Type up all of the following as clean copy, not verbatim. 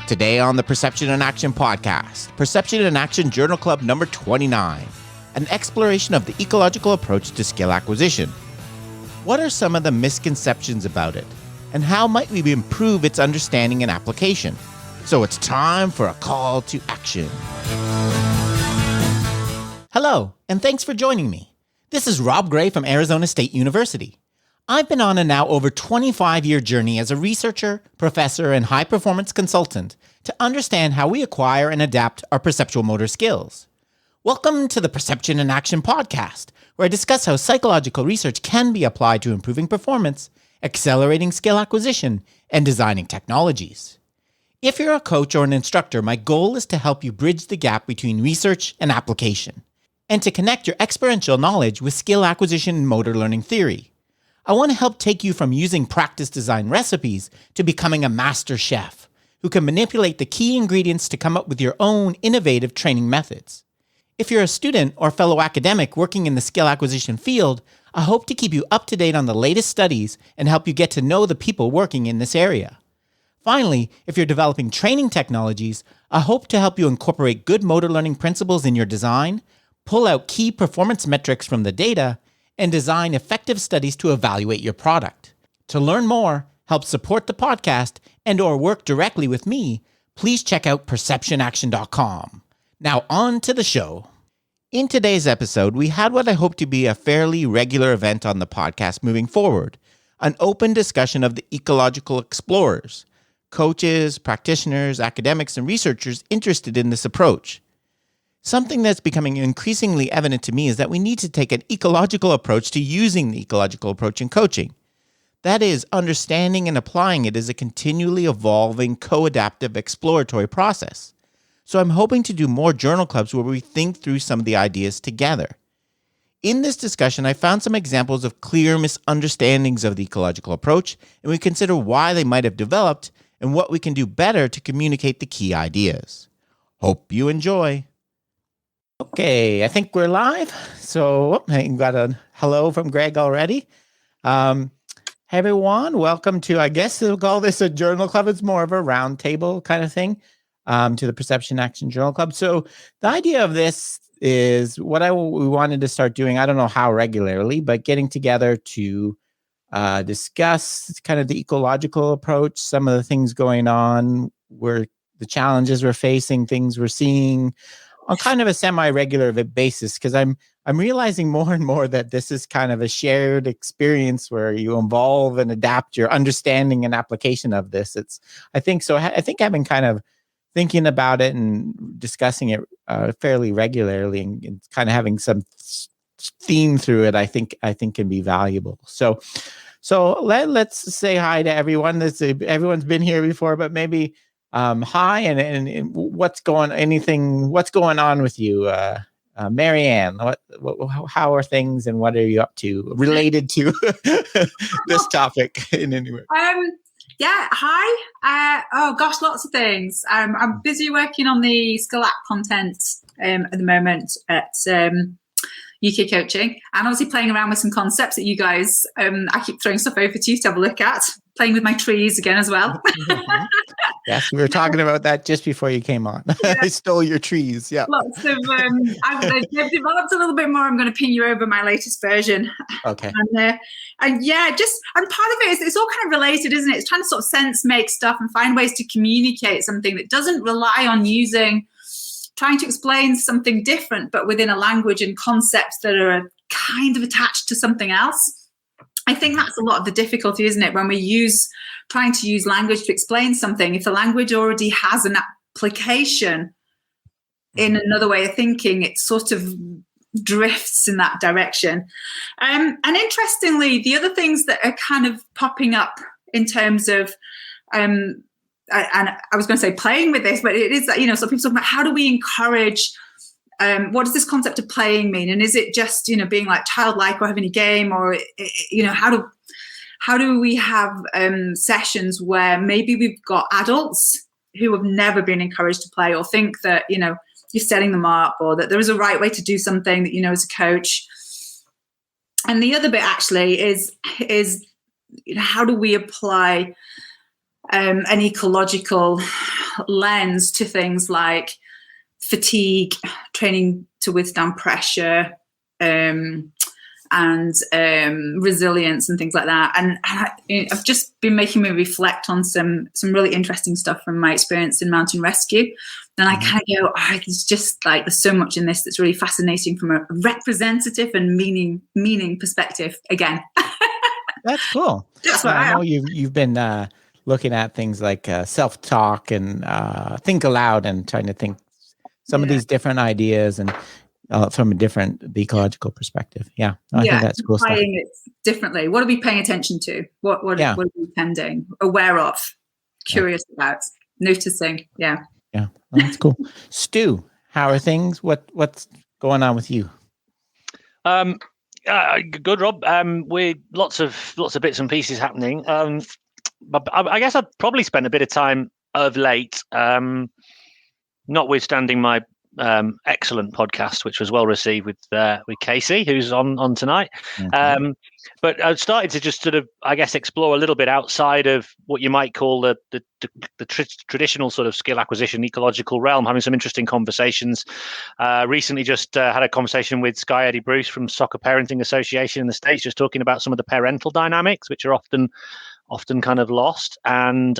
Today on the Perception in Action podcast, Perception in Action Journal Club number 29, an exploration of the ecological approach to skill acquisition. What are some of the misconceptions about it, and how might we improve its understanding and application? So it's time for a call to action. Hello, and thanks for joining me. This is Rob Gray from Arizona State University. I've been on a now over 25-year journey as a researcher, professor, and high-performance consultant to understand how we acquire and adapt our perceptual motor skills. Welcome to the Perception in Action podcast, where I discuss how psychological research can be applied to improving performance, accelerating skill acquisition, and designing technologies. If you're a coach or an instructor, my goal is to help you bridge the gap between research and application, and to connect your experiential knowledge with skill acquisition and motor learning theory. I want to help take you from using practice design recipes to becoming a master chef who can manipulate the key ingredients to come up with your own innovative training methods. If you're a student or fellow academic working in the skill acquisition field, I hope to keep you up to date on the latest studies and help you get to know the people working in this area. Finally, if you're developing training technologies, I hope to help you incorporate good motor learning principles in your design, pull out key performance metrics from the data, and design effective studies to evaluate your product. To learn more, help support the podcast, and or work directly with me, please check out perceptionaction.com. Now on to the show. In today's episode, we had what I hope to be a fairly regular event on the podcast moving forward, an open discussion of the ecological explorers, coaches, practitioners, academics, and researchers interested in this approach. Something that's becoming increasingly evident to me is that we need to take an ecological approach to using the ecological approach in coaching. That is, understanding and applying it is a continually evolving, co-adaptive, exploratory process. So I'm hoping to do more journal clubs where we think through some of the ideas together. In this discussion, I found some examples of clear misunderstandings of the ecological approach, and we consider why they might have developed and what we can do better to communicate the key ideas. Hope you enjoy. Okay, I think we're live. So I got a hello from Greg already. Hey everyone, welcome to, I guess we'll call this a journal club. It's more of a round table kind of thing to the Perception Action Journal Club. So the idea of this is what we wanted to start doing, I don't know how regularly, but getting together to discuss kind of the ecological approach, some of the things going on, where the challenges we're facing, things we're seeing, on kind of a semi-regular basis, because I'm realizing more and more that this is kind of a shared experience where you evolve and adapt your understanding and application of this. I think I've been kind of thinking about it and discussing it fairly regularly and kind of having some theme through it. I think can be valuable. So let's say hi to everyone. Everyone's been here before, but maybe. Hi, and what's going on with you, Marianne? How are things, and what are you up to related to this topic in any way? Yeah, hi. Oh gosh, lots of things. I'm busy working on the skill app content at the moment at UK Coaching, and obviously playing around with some concepts that you guys. I keep throwing stuff over to you to have a look at. Playing with my trees again as well. Mm-hmm. Yes, we were talking about that just before you came on. Yeah. I stole your trees. Yeah. Lots of, they've developed a little bit more. I'm going to ping you over my latest version. Okay. And part of it is it's all kind of related, isn't it? It's trying to sort of sense make stuff and find ways to communicate something that doesn't rely on trying to explain something different, but within a language and concepts that are kind of attached to something else. I think that's a lot of the difficulty, isn't it? When we trying to use language to explain something, if the language already has an application in another way of thinking, it sort of drifts in that direction. And interestingly, the other things that are kind of popping up in terms of, and I was going to say playing with this, but it is that, some people talk about how do we encourage what does this concept of playing mean? And is it just, being like childlike or having a game, or, how do we have sessions where maybe we've got adults who have never been encouraged to play, or think that, you're setting them up, or that there is a right way to do something that, as a coach. And the other bit actually is how do we apply an ecological lens to things like fatigue, training to withstand pressure, and resilience and things like that. And I've just been making me reflect on some really interesting stuff from my experience in mountain rescue. And I kind of go, it's just like, there's so much in this that's really fascinating from a representative and meaning perspective again. That's cool. That's what I know you've been looking at things like self-talk and think aloud and trying to think some of these different ideas and from a different ecological perspective. Yeah, I think that's cool stuff. Applying it differently. What are we paying attention to? What are we pending, aware of, curious about, noticing? Yeah. Yeah, well, that's cool. Stu, how are things? What's going on with you? Good, Rob. With lots of bits and pieces happening. But I guess I've probably spent a bit of time of late, notwithstanding my excellent podcast, which was well received with Casey, who's on tonight. Mm-hmm. But I've started to just sort of, I guess, explore a little bit outside of what you might call the traditional sort of skill acquisition ecological realm, having some interesting conversations. Recently just had a conversation with Sky Eddie Bruce from Soccer Parenting Association in the States, just talking about some of the parental dynamics, which are often kind of lost. And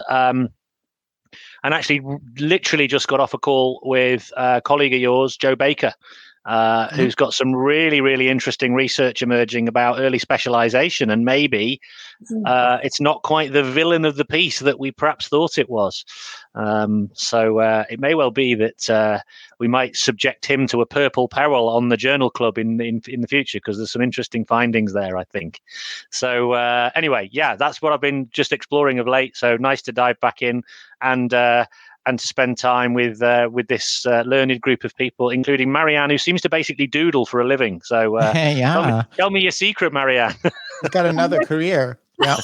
actually literally just got off a call with a colleague of yours, Joe Baker, who's got some really, really interesting research emerging about early specialization. And maybe it's not quite the villain of the piece that we perhaps thought it was. So it may well be that we might subject him to a purple peril on the Journal Club in the future, because there's some interesting findings there, I think. So anyway, yeah, that's what I've been just exploring of late. So nice to dive back in and to spend time with this learned group of people, including Marianne, who seems to basically doodle for a living. So tell me your secret, Marianne. You've got another career. Yeah.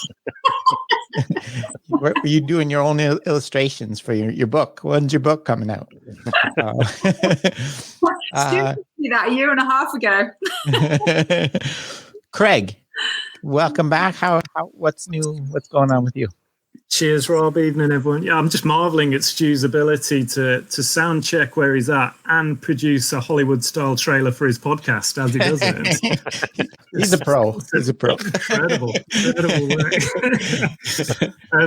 Were you doing your own illustrations for your book? When's your book coming out? That a year and a half ago. Craig, welcome back. What's new? What's going on with you? Cheers, Rob. Evening, everyone. Yeah, I'm just marveling at Stu's ability to sound check where he's at and produce a Hollywood-style trailer for his podcast as he does it. He's a pro. He's a pro. Incredible work.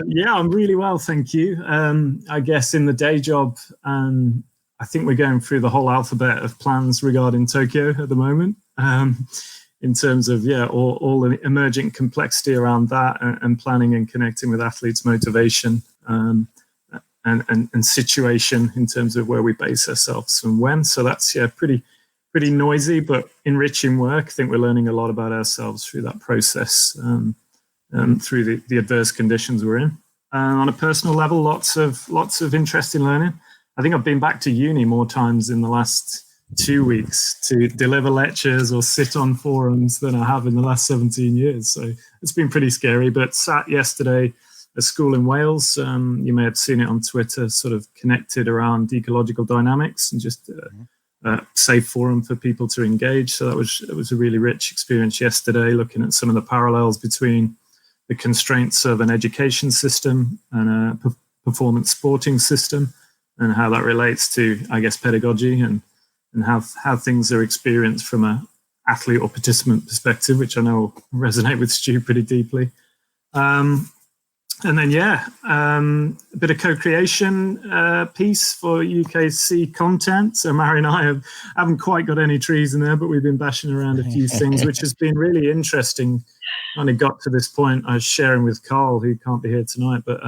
Yeah, I'm really well, thank you. I guess in the day job, I think we're going through the whole alphabet of plans regarding Tokyo at the moment. In terms of, all the emergent complexity around that and planning and connecting with athletes' motivation and situation in terms of where we base ourselves and when. So that's, pretty noisy but enriching work. I think we're learning a lot about ourselves through that process, through the adverse conditions we're in. On a personal level, lots of interest in learning. I think I've been back to uni more times in the last 2 weeks to deliver lectures or sit on forums than I have in the last 17 years. So it's been pretty scary, but sat yesterday at a school in Wales. You may have seen it on Twitter, sort of connected around ecological dynamics and just a safe forum for people to engage. So it was a really rich experience yesterday, looking at some of the parallels between the constraints of an education system and a performance sporting system and how that relates to, I guess, pedagogy and how things are experienced from an athlete or participant perspective, which I know will resonate with Stu pretty deeply. And then, a bit of co-creation piece for UKC content. So Mary and I haven't quite got any trees in there, but we've been bashing around a few things, which has been really interesting. When it got to this point, I was sharing with Carl, who can't be here tonight, but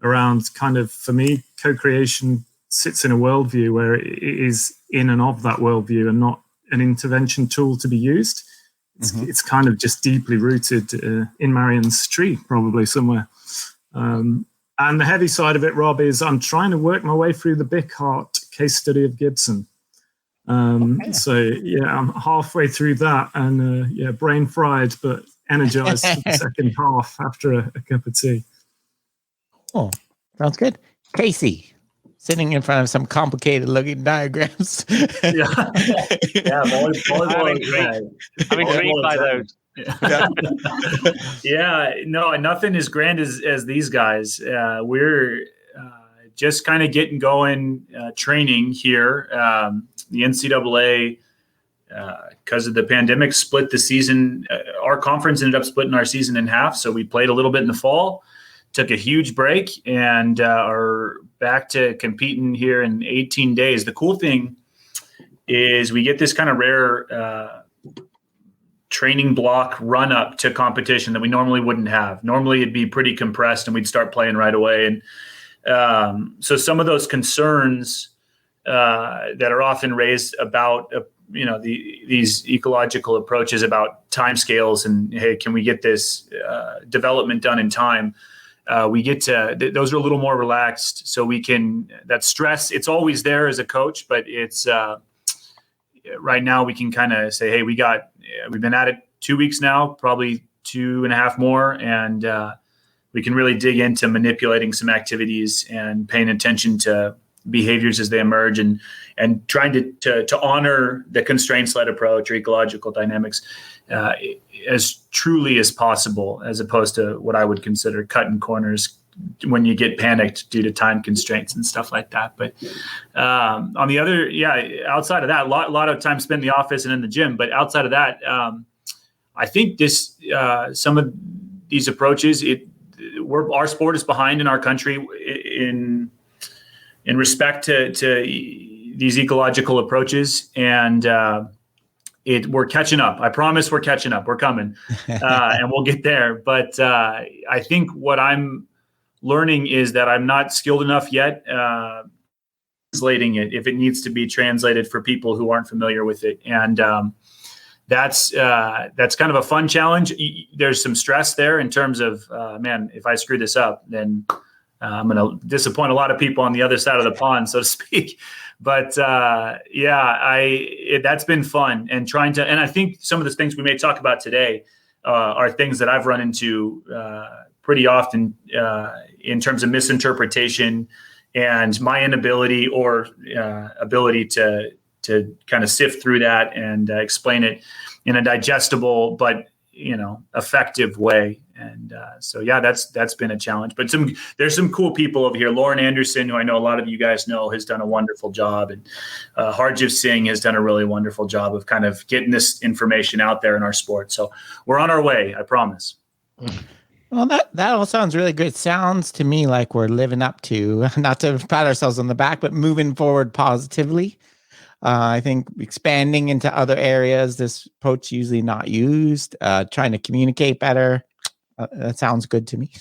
around kind of, for me, co-creation sits in a worldview where it is in and of that worldview and not an intervention tool to be used. It's kind of just deeply rooted in Marianne's tree, probably somewhere. And the heavy side of it, Rob, is I'm trying to work my way through the Bickhart case study of Gibson. So, I'm halfway through that and, brain fried, but energized for the second half after a cup of tea. Oh, sounds good. Casey, sitting in front of some complicated looking diagrams. I'm intrigued by those. Yeah, no, nothing as grand as these guys. We're just kind of getting going, training here. The NCAA, because of the pandemic, split the season. Our conference ended up splitting our season in half. So we played a little bit in the fall, took a huge break, and are back to competing here in 18 days. The cool thing is we get this kind of rare training block run up to competition that we normally wouldn't have. Normally it'd be pretty compressed and we'd start playing right away. And so some of those concerns that are often raised about these ecological approaches about timescales and, hey, can we get this development done in time? We get to those are a little more relaxed, so we can, that stress, it's always there as a coach, but it's right now we can kind of say, hey, we've been at it 2 weeks now, probably 2.5 more, and we can really dig into manipulating some activities and paying attention to behaviors as they emerge, and trying to honor the constraints-led approach or ecological dynamics as truly as possible, as opposed to what I would consider cutting corners when you get panicked due to time constraints and stuff like that. But on the other, outside of that, a lot of time spent in the office and in the gym. But outside of that, I think some of these approaches, our sport is behind in our country in respect to these ecological approaches, and we're catching up. I promise we're catching up. We're coming, and we'll get there. But I think what I'm learning is that I'm not skilled enough yet translating it if it needs to be translated for people who aren't familiar with it. And that's kind of a fun challenge. There's some stress there in terms of, man, if I screw this up, then I'm going to disappoint a lot of people on the other side of the pond, so to speak. But that's been fun, and and I think some of the things we may talk about today are things that I've run into pretty often in terms of misinterpretation and my inability or ability to kind of sift through that and explain it in a digestible but effective way. And that's been a challenge. But there's some cool people over here. Lauren Anderson, who I know a lot of you guys know, has done a wonderful job, and Harjiv Singh has done a really wonderful job of kind of getting this information out there in our sport. So we're on our way, I promise. Well, that all sounds really good. Sounds to me like we're living up to, not to pat ourselves on the back, but moving forward positively. I think expanding into other areas, this approach usually not used, trying to communicate better. That sounds good to me.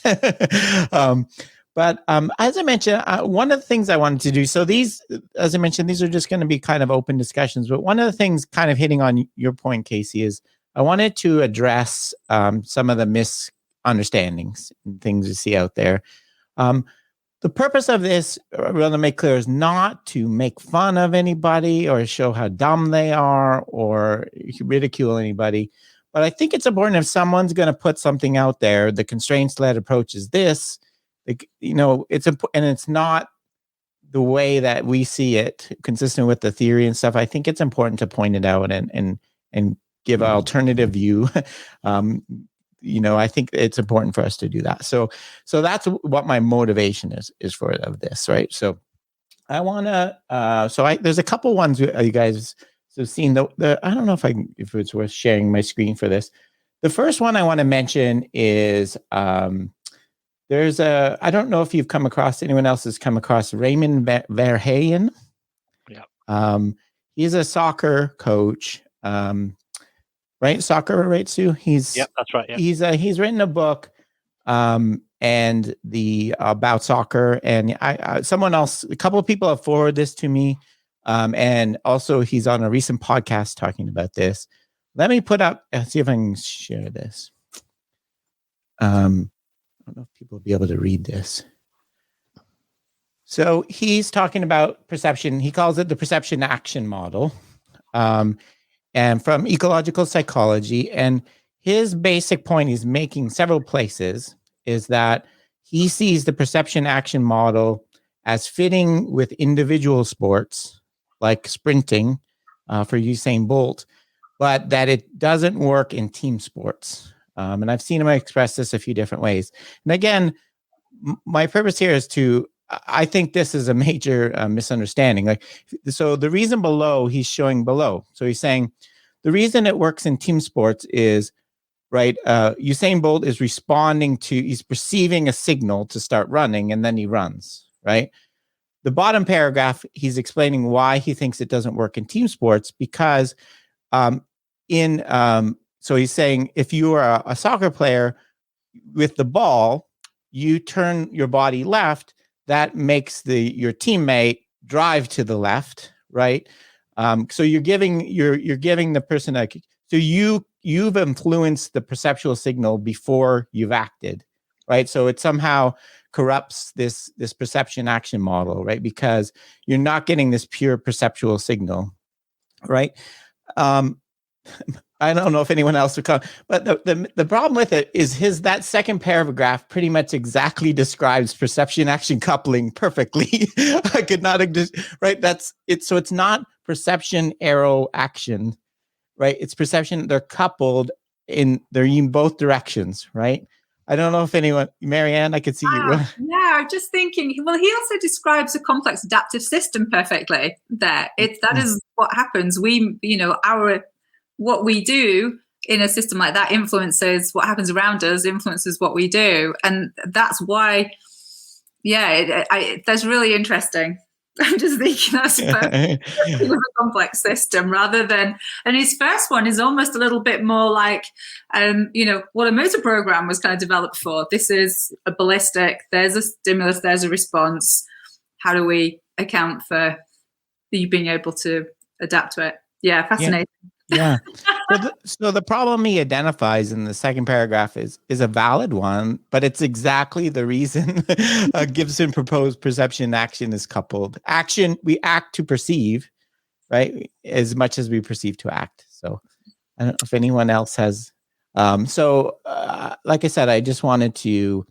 But as I mentioned, one of the things I wanted to do, so these, as I mentioned, these are just going to be kind of open discussions. But one of the things kind of hitting on your point, Casey, is I wanted to address some of the misunderstandings and things you see out there. The purpose of this, I want to make clear, is not to make fun of anybody or show how dumb they are or ridicule anybody. But I think it's important, if someone's going to put something out there, the constraints-led approach is this, it's important, and it's not the way that we see it, consistent with the theory and stuff. I think it's important to point it out and give an alternative view. I think it's important for us to do that. So that's what my motivation is for this, right? So I want to. There's a couple ones you guys have seen. The I don't know if it's worth sharing my screen for this. The first one I want to mention is there's I don't know if you've come across, anyone else has come across Raymond Verheyen. Yeah. He's a soccer coach. Right, soccer, right, Sue? That's right. Yeah. He's written a book, and about soccer, and someone else, a couple of people have forwarded this to me, and also he's on a recent podcast talking about this. Let me put up, see if I can share this. I don't know if people will be able to read this. So he's talking about perception. He calls it the perception action model. And from ecological psychology. And his basic point he's making several places is that he sees the perception action model as fitting with individual sports like sprinting for Usain Bolt, but that it doesn't work in team sports. And I've seen him express this a few different ways. And again, my purpose here is I think this is a major misunderstanding. So the reason below, he's showing below. So he's saying the reason it works in team sports is, right, Usain Bolt is he's perceiving a signal to start running, and then he runs, right? The bottom paragraph, he's explaining why he thinks it doesn't work in team sports, because so he's saying if you are a soccer player with the ball, you turn your body left, that makes your teammate drive to the left, right? So you're giving the person so you've influenced the perceptual signal before you've acted, right? So it somehow corrupts this perception action model, right? Because you're not getting this pure perceptual signal, right? I don't know if anyone else would come, but the problem with it is that second paragraph pretty much exactly describes perception action coupling perfectly. I could not, right? That's it. So it's not perception arrow action, right? It's perception. They're coupled they're in both directions, right? I don't know if anyone, Marianne, I could see you. Yeah, I'm just thinking, well, he also describes a complex adaptive system perfectly there. That is what happens. What we do in a system like that influences what happens around us, influences what we do. And that's why, that's really interesting. I'm just thinking that's a complex system rather than, and his first one is almost a little bit more like, what a motor program was kind of developed for. This is a ballistic, there's a stimulus, there's a response. How do we account for you being able to adapt to it? Yeah, fascinating. Yeah. So the problem he identifies in the second paragraph is a valid one, but it's exactly the reason Gibson proposed perception action is coupled. Action, we act to perceive, right? As much as we perceive to act. So I don't know if anyone else has. Like I said, I just wanted to,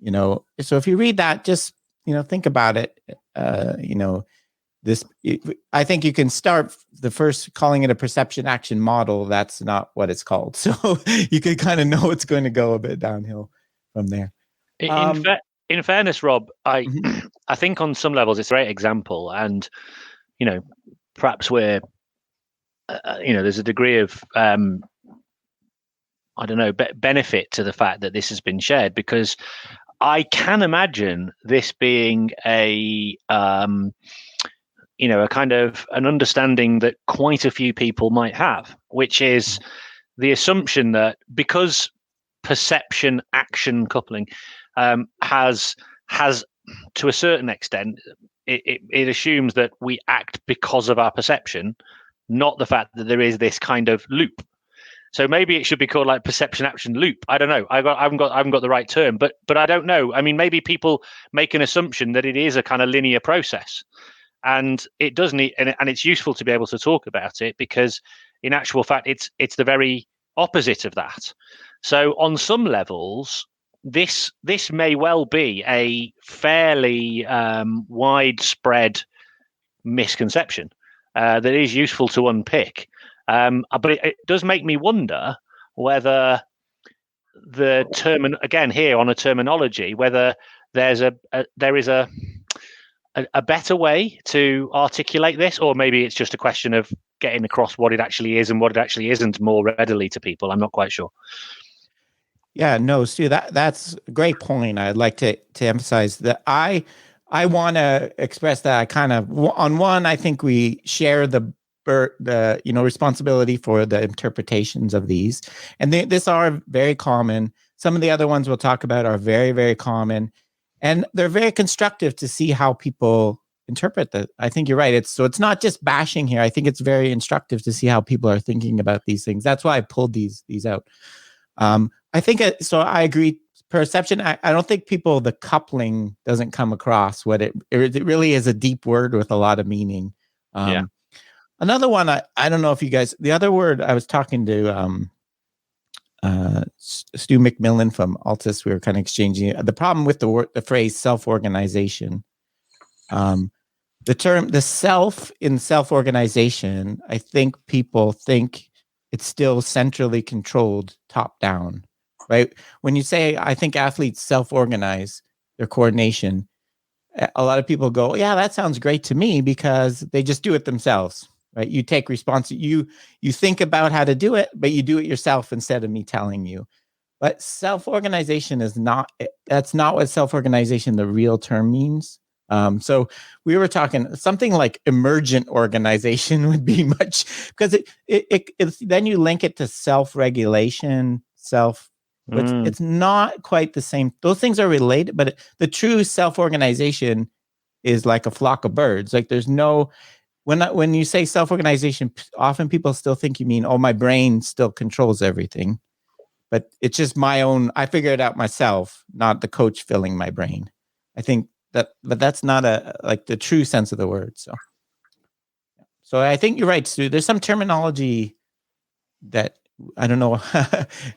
so if you read that, just, think about it, I think you can start the first calling it a perception action model. That's not what it's called. So you can kind of know it's going to go a bit downhill from there. In fairness, Rob, I think on some levels it's a great example, and perhaps we're there's a degree of benefit to the fact that this has been shared, because I can imagine this being a kind of an understanding that quite a few people might have, which is the assumption that because perception action coupling has to a certain extent, it assumes that we act because of our perception, not the fact that there is this kind of loop. So maybe it should be called like perception action loop. I don't know. I haven't got the right term, but I don't know. I mean, maybe people make an assumption that it is a kind of linear process. And it doesn't, and it's useful to be able to talk about it, because in actual fact, it's the very opposite of that. So on some levels, this may well be a fairly widespread misconception that is useful to unpick. But it does make me wonder whether the term, again here on a terminology, whether there is a better way to articulate this, or maybe it's just a question of getting across what it actually is and what it actually isn't more readily to people. I'm not quite sure. Yeah, no, Stu, that's a great point. I'd like to emphasize that I want to express that I kind of, on one, I think we share the responsibility for the interpretations of these, and these are very common. Some of the other ones we'll talk about are very, very common. And they're very constructive to see how people interpret that. I think you're right. It's not just bashing here. I think it's very instructive to see how people are thinking about these things. That's why I pulled these out. I think so. I agree. Perception. I don't think the coupling doesn't come across what it really is a deep word with a lot of meaning. Another one. I don't know if you guys. The other word I was talking to Stu McMillan from Altus, we were kind of exchanging the problem with the phrase self-organization. The term, the self in self-organization, I think people think it's still centrally controlled top down, right? When you say, I think athletes self-organize their coordination, a lot of people go, yeah, that sounds great to me, because they just do it themselves, right? You take responsibility, you think about how to do it, but you do it yourself instead of me telling you. But self-organization that's not what self-organization, the real term, means. So we were talking something like emergent organization would be much, because it's then you link it to self-regulation, but it's not quite the same. Those things are related, but the true self-organization is like a flock of birds. Like there's no, when you say self-organization, often people still think you mean, oh, my brain still controls everything. But it's just my own, I figure it out myself, not the coach filling my brain. I think but that's not like the true sense of the word. So I think you're right, Stu. There's some terminology that I don't know.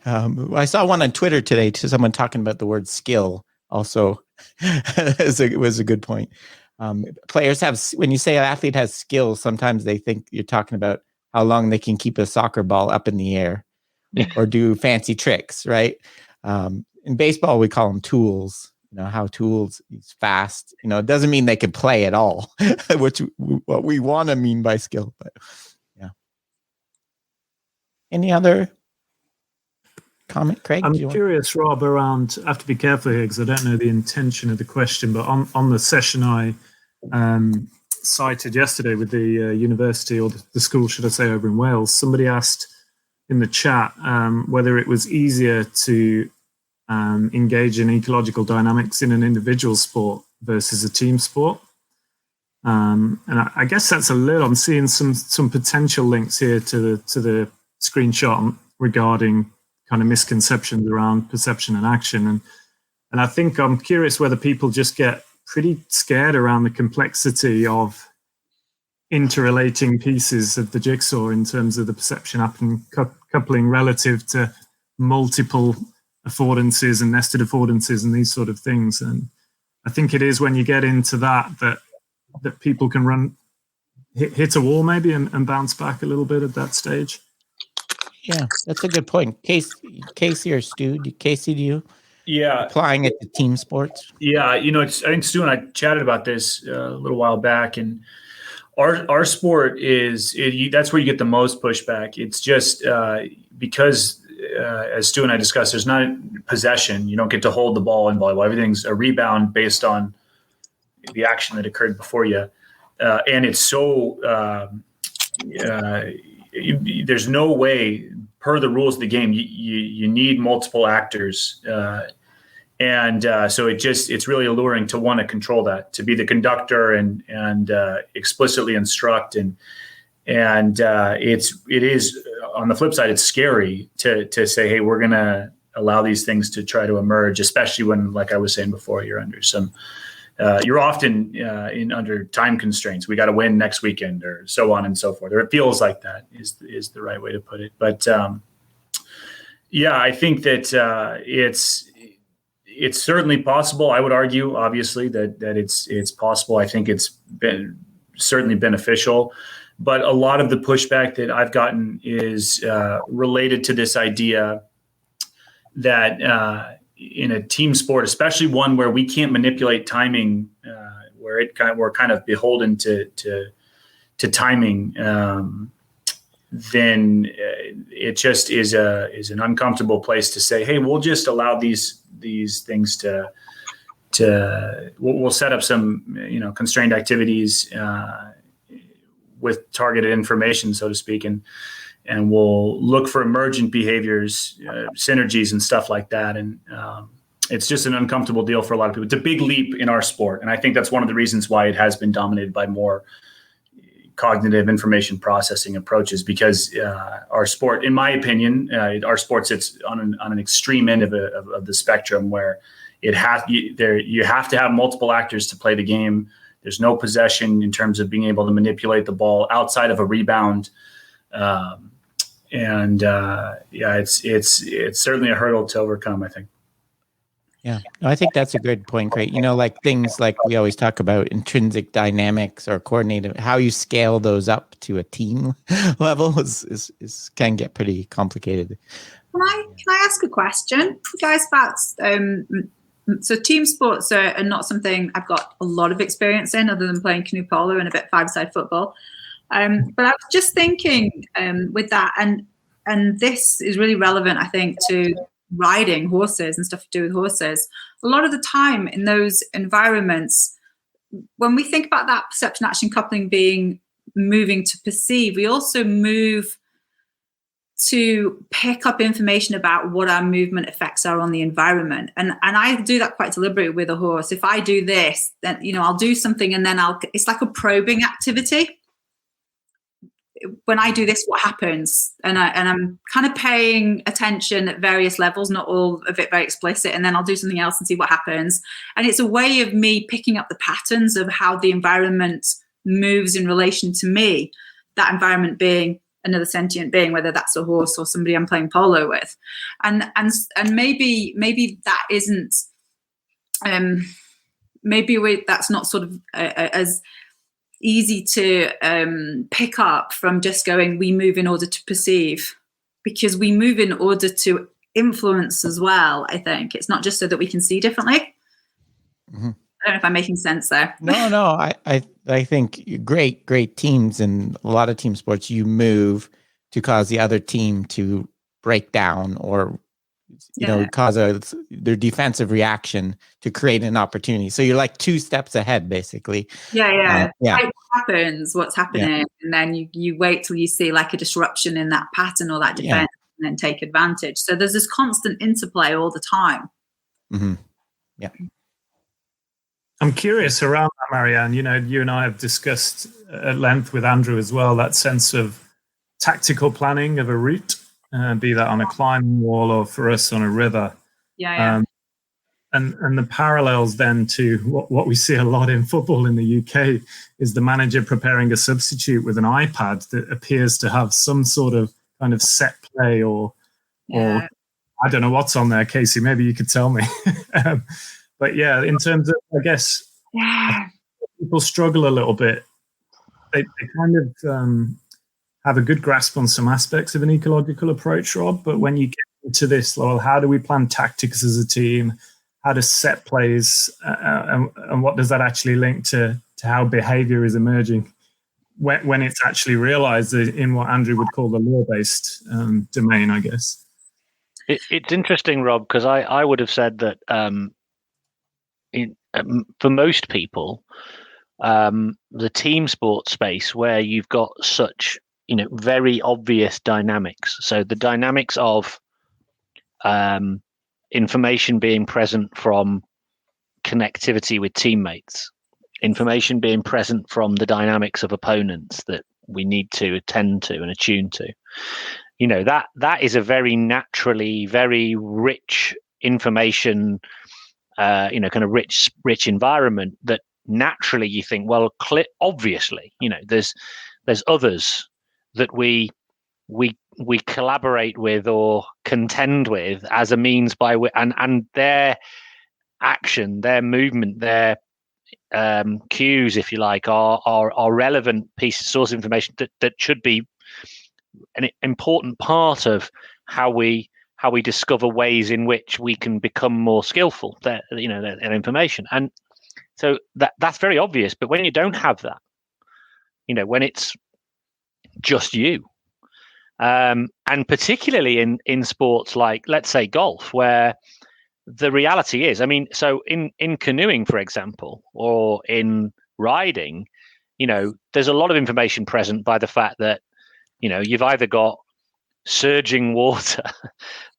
I saw one on Twitter today to someone talking about the word skill. Also, it was a good point. Players have, when you say an athlete has skills, sometimes they think you're talking about how long they can keep a soccer ball up in the air or do fancy tricks, right? In baseball, we call them tools. How tools is fast. It doesn't mean they can play at all, which what we want to mean by skill. But yeah. Any other comment, Craig? I'm curious, Rob, around, I have to be careful here because I don't know the intention of the question, but on the session I cited yesterday with the university, or the school, should I say, over in Wales, somebody asked in the chat whether it was easier to engage in ecological dynamics in an individual sport versus a team sport. And I guess that's I'm seeing some potential links here to the screenshot regarding kind of misconceptions around perception and action. And I think I'm curious whether people just get pretty scared around the complexity of interrelating pieces of the jigsaw in terms of the perception coupling relative to multiple affordances and nested affordances and these sort of things. And I think it is when you get into that people can hit a wall maybe and bounce back a little bit at that stage. Yeah, that's a good point. Casey or Stu? Casey, do you? Yeah. Applying it to team sports? Yeah, I think Stu and I chatted about this a little while back, and our sport that's where you get the most pushback. It's just because as Stu and I discussed, there's not possession. You don't get to hold the ball in volleyball. Everything's a rebound based on the action that occurred before you. And it's so there's no way, per the rules of the game, you need multiple actors. And so it's really alluring to want to control that, to be the conductor and explicitly instruct. And it is, on the flip side, it's scary to say, hey, we're going to allow these things to try to emerge, especially when, like I was saying before, you're under you're often under time constraints. We got to win next weekend, or so on and so forth. Or it feels like that is the right way to put it. But yeah, I think that it's certainly possible. I would argue, obviously, that it's possible. I think it's been certainly beneficial. But a lot of the pushback that I've gotten is related to this idea that in a team sport, especially one where we can't manipulate timing, where we're kind of beholden to timing, then it just is an uncomfortable place to say, hey, we'll just allow these things we'll set up some constrained activities with targeted information, so to speak, and we'll look for emergent behaviors, synergies and stuff like that. And it's just an uncomfortable deal for a lot of people. It's a big leap in our sport. And I think that's one of the reasons why it has been dominated by more cognitive information processing approaches, because our sport, in my opinion, our sport sits on an extreme end of the spectrum, where you have to have multiple actors to play the game. There's no possession in terms of being able to manipulate the ball outside of a rebound. It's certainly a hurdle to overcome, I think. Yeah, no, I think that's a good point, Craig. Like things like we always talk about intrinsic dynamics or coordinated, how you scale those up to a team level is can get pretty complicated. Can I ask a question, guys? About so team sports are not something I've got a lot of experience in, other than playing canoe polo and a bit five-side football. But I was just thinking with that, and this is really relevant, I think, to riding horses and stuff to do with horses. A lot of the time in those environments, when we think about that perception action coupling being moving to perceive, we also move to pick up information about what our movement effects are on the environment. And I do that quite deliberately with a horse. If I do this, then, I'll do something and then it's like a probing activity. When I do this, what happens? And I'm kind of paying attention at various levels, not all of it very explicit. And then I'll do something else and see what happens. And it's a way of me picking up the patterns of how the environment moves in relation to me, that environment being another sentient being, whether that's a horse or somebody I'm playing polo with. And maybe that isn't, that's not sort of as easy to pick up from just going, we move in order to perceive, because we move in order to influence as well. I think it's not just so that we can see differently. Mm-hmm. I don't know if I'm making sense there. No, I think great teams in a lot of team sports, you move to cause the other team to break down or cause their defensive reaction to create an opportunity. So you're like 2 steps ahead, basically. Yeah. What happens? What's happening? Yeah. And then you wait till you see like a disruption in that pattern or that defense, and then take advantage. So there's this constant interplay all the time. Mm-hmm. Yeah. I'm curious around that, Marianne. You and I have discussed at length with Andrew as well, that sense of tactical planning of a route, be that on a climbing wall or for us on a river. Yeah. And the parallels then to what we see a lot in football in the UK is the manager preparing a substitute with an iPad that appears to have some sort of kind of set play or I don't know what's on there, Casey. Maybe you could tell me. But yeah, in terms of, I guess, people struggle a little bit. They kind of have a good grasp on some aspects of an ecological approach, Rob. But when you get into this, well, how do we plan tactics as a team? How does set plays, and what does that actually link to how behavior is emerging when it's actually realized in what Andrew would call the law-based domain, I guess? It's interesting, Rob, because I would have said that for most people, the team sport space where you've got such very obvious dynamics. So the dynamics of information being present from connectivity with teammates, information being present from the dynamics of opponents that we need to attend to and attune to. That is a very naturally very rich information, kind of rich environment that naturally you think, well, obviously, there's others that we collaborate with or contend with as a means by and their action, their movement, their cues, if you like, are relevant source of information that should be an important part of how we discover ways in which we can become more skillful. That information, and so that's very obvious. But when you don't have that, when it's just you, and particularly in sports like, let's say, golf, where the reality is, so in canoeing, for example, or in riding, there's a lot of information present by the fact that you've either got surging water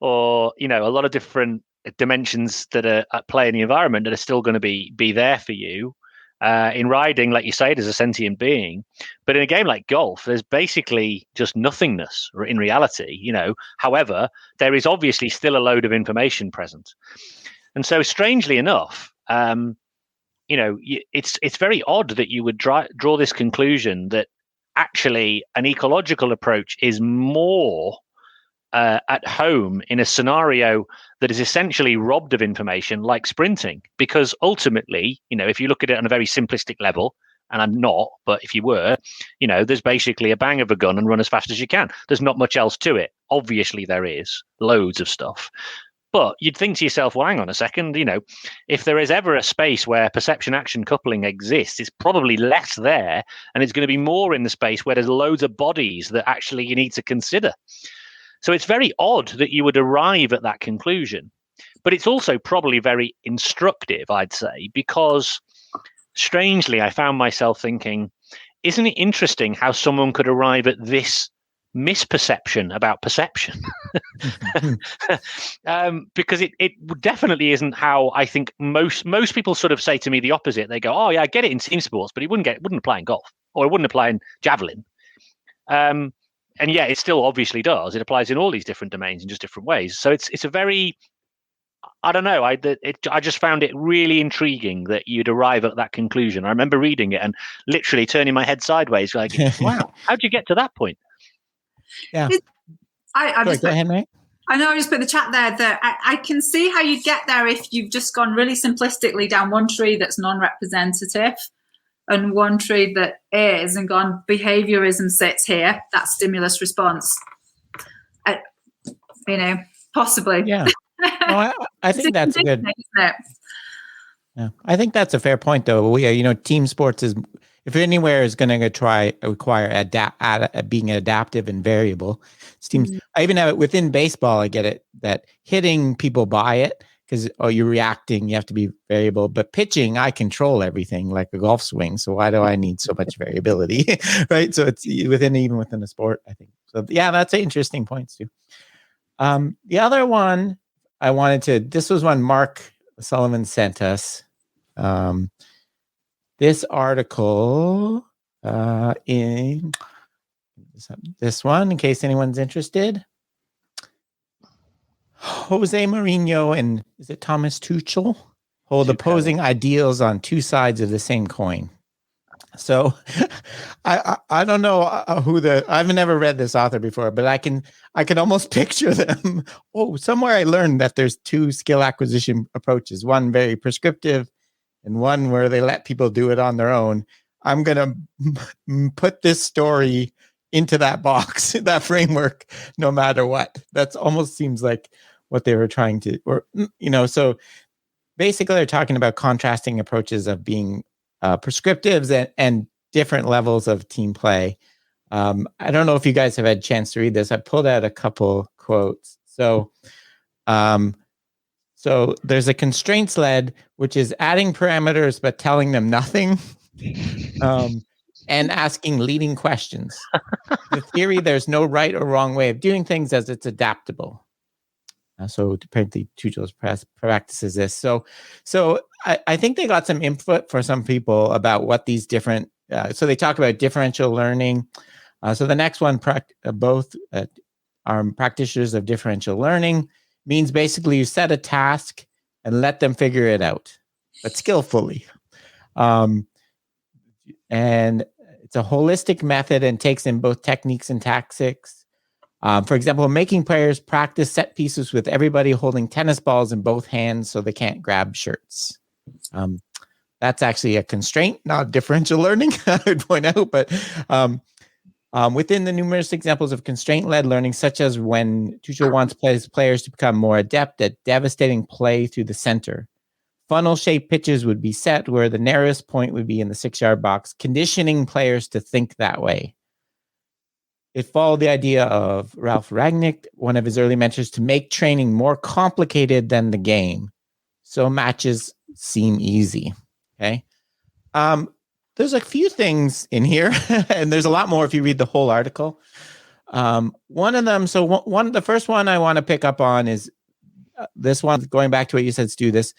or a lot of different dimensions that are at play in the environment that are still going to be there for you. In riding, like you say, there's a sentient being, but in a game like golf, there's basically just nothingness in reality. However, there is obviously still a load of information present, and so strangely enough, it's very odd that you would draw this conclusion that actually an ecological approach is more at home in a scenario that is essentially robbed of information, like sprinting. Because ultimately, if you look at it on a very simplistic level, and I'm not, but if you were, there's basically a bang of a gun and run as fast as you can. There's not much else to it. Obviously, there is loads of stuff. But you'd think to yourself, well, hang on a second, if there is ever a space where perception-action coupling exists, it's probably less there, and it's going to be more in the space where there's loads of bodies that actually you need to consider. So it's very odd that you would arrive at that conclusion. But it's also probably very instructive, I'd say, because strangely, I found myself thinking, isn't it interesting how someone could arrive at this misperception about perception? Because it definitely isn't how I think most people sort of say to me the opposite. They go, oh yeah, I get it in team sports, but it wouldn't apply in golf, or it wouldn't apply in javelin. And yeah, it still obviously does. It applies in all these different domains in just different ways. So it's a very, I don't know. I just found it really intriguing that you'd arrive at that conclusion. I remember reading it and literally turning my head sideways, like, wow, how'd you get to that point? Yeah. Go ahead, mate. I know I just put in the chat there that I can see how you'd get there if you've just gone really simplistically down one tree that's non-representative and one tree that is, and gone behaviorism sits here, that stimulus response. Possibly. Yeah. No, I think that's good. Isn't it? Yeah, I think that's a fair point, though. Team sports is, if anywhere is going to require being adaptive and variable. Teams. Mm-hmm. I even have it within baseball. I get it that hitting, people buy it because you're reacting. You have to be variable. But pitching, I control everything like a golf swing. So why do I need so much variability, right? So it's even within the sport, I think. So yeah, that's an interesting point too. The other one this was one Mark Sullivan sent us. This article in this one, in case anyone's interested. Jose Mourinho and is it Thomas Tuchel hold opposing ideals on two sides of the same coin. So I don't know I've never read this author before, but I can almost picture them. Somewhere I learned that there's two skill acquisition approaches, one very prescriptive and one where they let people do it on their own. I'm going to put this story into that box, that framework, no matter what. That almost seems like what they were trying to, so basically they're talking about contrasting approaches of being prescriptives and different levels of team play. I don't know if you guys have had a chance to read this. I pulled out a couple quotes. So there's a constraints led, which is adding parameters but telling them nothing, and asking leading questions. The theory, there's no right or wrong way of doing things as it's adaptable. So apparently Tuchel practices this. So I think they got some input for some people about what these different, so they talk about differential learning. So the next one, both are practitioners of differential learning, means basically you set a task and let them figure it out, but skillfully. And it's a holistic method and takes in both techniques and tactics. For example, making players practice set pieces with everybody holding tennis balls in both hands so they can't grab shirts. That's actually a constraint, not differential learning, I would point out. But within the numerous examples of constraint-led learning, such as when Tuchel wants players to become more adept at devastating play through the center. Funnel-shaped pitches would be set where the narrowest point would be in the 6-yard box, conditioning players to think that way. It followed the idea of Ralph Rangnick, one of his early mentors, to make training more complicated than the game, so matches seem easy. Okay, there's a few things in here, and there's a lot more if you read the whole article. One of them, the first one I want to pick up on is this one. Going back to what you said, Stu, this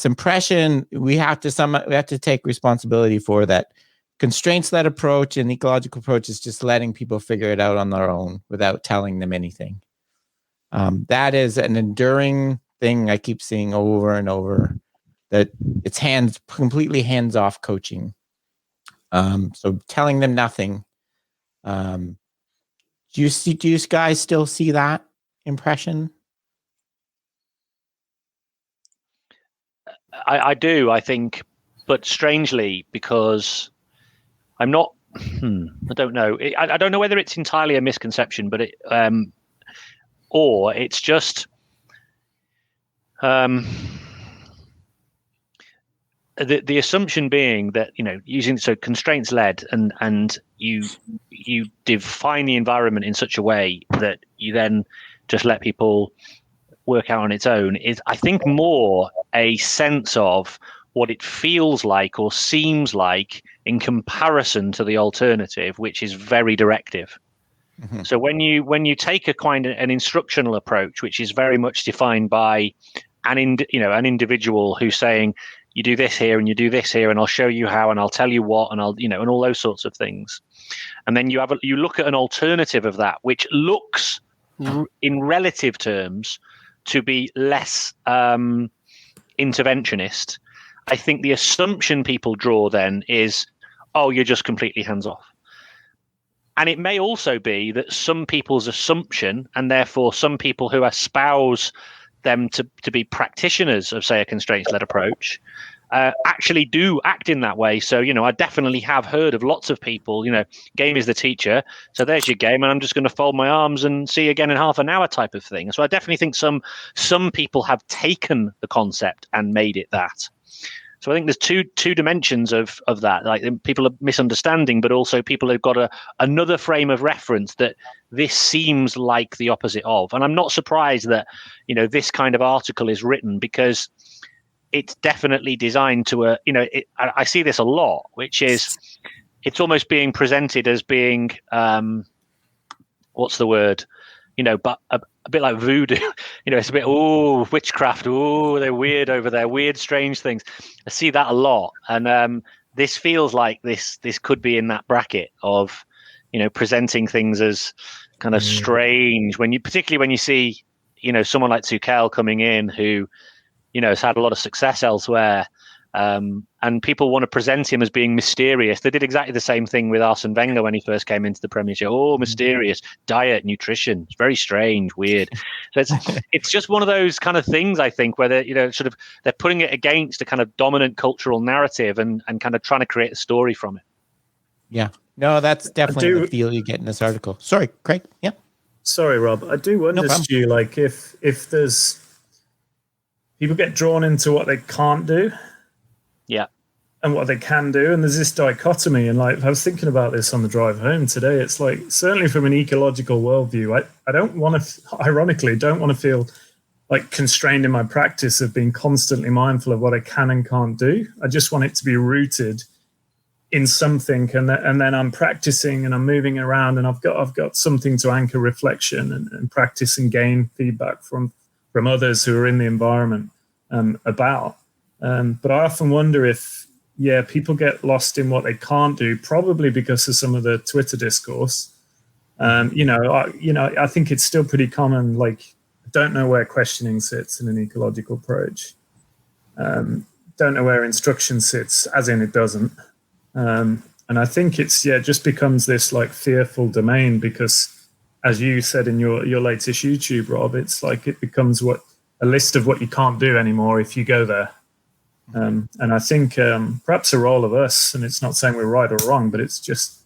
impression we have to take responsibility for that. Constraints-led approach and ecological approach is just letting people figure it out on their own without telling them anything. That is an enduring thing I keep seeing over and over, that it's completely hands-off coaching. So telling them nothing. Do you guys still see that impression? I do, I think, but strangely, because I'm not. I don't know. I don't know whether it's entirely a misconception, but or it's just the assumption being that, using constraints led and you define the environment in such a way that you then just let people work out on its own is, I think, more a sense of what it feels like or seems like in comparison to the alternative, which is very directive. Mm-hmm. So when you take an instructional approach, which is very much defined by an individual who's saying, you do this here and you do this here, and I'll show you how, and I'll tell you what, and I'll and all those sorts of things, and then you look at an alternative of that, which looks in relative terms to be less interventionist. I think the assumption people draw then is, oh, you're just completely hands off. And it may also be that some people's assumption, and therefore some people who espouse them to be practitioners of, say, a constraints-led approach, actually do act in that way. So, I definitely have heard of lots of people, game is the teacher, so there's your game, and I'm just going to fold my arms and see you again in half an hour type of thing. So I definitely think some people have taken the concept and made it that. So I think there's two dimensions of that. Like, people are misunderstanding, but also people have got another frame of reference that this seems like the opposite of. And I'm not surprised that, this kind of article is written, because it's definitely designed to I see this a lot, which is it's almost being presented as being what's the word? But a bit like voodoo. It's a bit, witchcraft. They're weird over there. Weird, strange things. I see that a lot, and this feels like this could be in that bracket of, presenting things as kind of strange. Particularly when you see, someone like Tuchel coming in who, has had a lot of success elsewhere. And people want to present him as being mysterious. They did exactly the same thing with Arsene Wenger when he first came into the Premiership. Oh, mysterious, diet, nutrition. It's very strange, weird. So it's just one of those kind of things, I think, where they're putting it against a kind of dominant cultural narrative and kind of trying to create a story from it. Yeah. No, that's definitely the feel you get in this article. Sorry, Craig. Yeah. Sorry, Rob. I do wonder, Stu, like if there's people get drawn into what they can't do. Yeah. And what they can do. And there's this dichotomy. And I was thinking about this on the drive home today. It's like, certainly from an ecological worldview, I don't want to, ironically, don't want to feel like constrained in my practice of being constantly mindful of what I can and can't do. I just want it to be rooted in something. And then I'm practicing and I'm moving around, and I've got something to anchor reflection and practice and gain feedback from others who are in the environment about. But I often wonder if, people get lost in what they can't do, probably because of some of the Twitter discourse. I think it's still pretty common. Like, I don't know where questioning sits in an ecological approach. Don't know where instruction sits, as in it doesn't. And I think it's, just becomes this like fearful domain, because as you said in your latest YouTube, Rob, it's like it becomes a list of what you can't do anymore if you go there. And I think perhaps a role of us, and it's not saying we're right or wrong, but it's just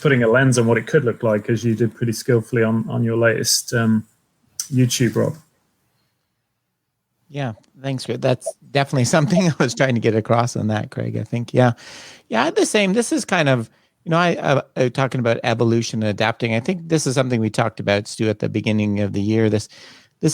putting a lens on what it could look like, as you did pretty skillfully on your latest YouTube, Rob. Yeah, thanks. That's definitely something I was trying to get across on that, Craig. I think, I had the same. This is kind of, I talking about evolution and adapting. I think this is something we talked about, Stu, at the beginning of the year. This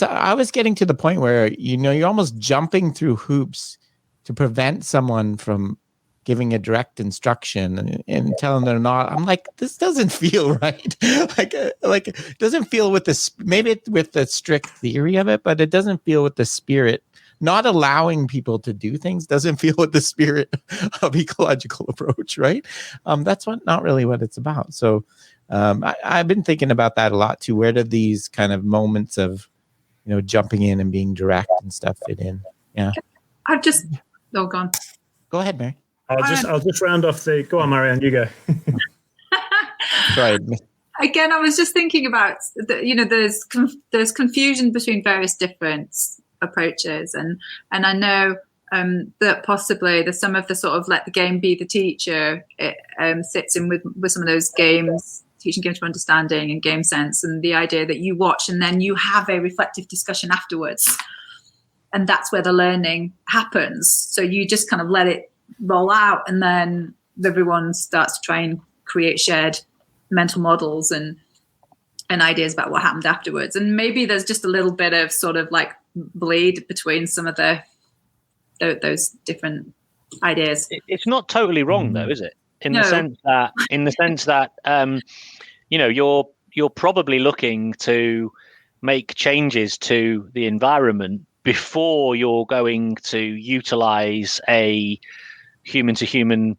I was getting to the point where, you're almost jumping through hoops to prevent someone from giving a direct instruction and telling them not. I'm like, this doesn't feel right. like it doesn't feel with maybe with the strict theory of it, but it doesn't feel with the spirit. Not allowing people to do things doesn't feel with the spirit of ecological approach, right? That's not really what it's about. So I've been thinking about that a lot too. Where do these kind of moments of, jumping in and being direct and stuff fit in? Yeah. Gone. Go ahead, Mary. I'll just round off go on, Marianne, you go. Sorry. again, I was just thinking about there's confusion between various different approaches, and I know that possibly there's some of the sort of let the game be the teacher. It fits in with some of those games, teaching games for understanding and game sense, and the idea that you watch and then you have a reflective discussion afterwards, and that's where the learning happens. So you just kind of let it roll out, and then everyone starts to try and create shared mental models and ideas about what happened afterwards. And maybe there's just a little bit of sort of like bleed between some of those different ideas. It's not totally wrong though, is it? In the sense that you're probably looking to make changes to the environment before you're going to utilize a human to human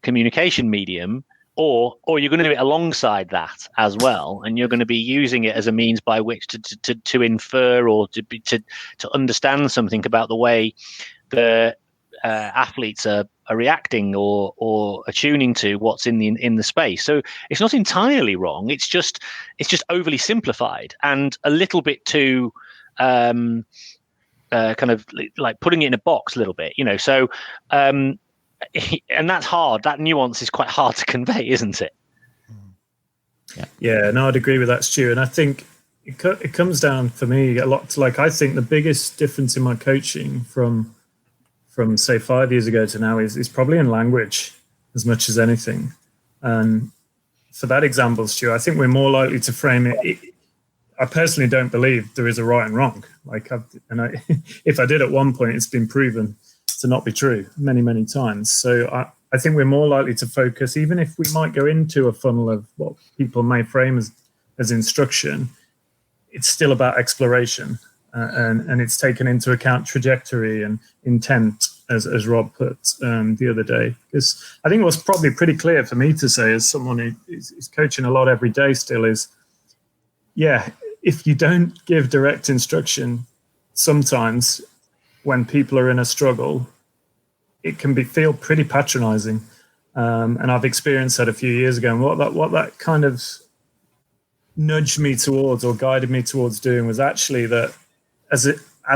communication medium, or you're going to do it alongside that as well, and you're going to be using it as a means by which to infer or to understand something about the way the athletes are reacting or attuning to what's in the space. So it's not entirely wrong. It's just overly simplified and a little bit too kind of like putting it in a box a little bit, So and that's hard. That nuance is quite hard to convey, isn't it? Yeah, no, I'd agree with that, Stu. And I think it comes down for me a lot to I think the biggest difference in my coaching from say 5 years ago to now is probably in language as much as anything. And for that example, Stu, I think we're more likely to frame it. I personally don't believe there is a right and wrong. If I did at one point, it's been proven to not be true many, many times. So I think we're more likely to focus, even if we might go into a funnel of what people may frame as instruction, it's still about exploration. And it's taken into account trajectory and intent, as Rob put the other day. Because I think what's probably pretty clear for me to say as someone who is coaching a lot every day still is, if you don't give direct instruction, sometimes when people are in a struggle, it can feel pretty patronizing. And I've experienced that a few years ago. And what that kind of nudged me towards or guided me towards doing was actually that as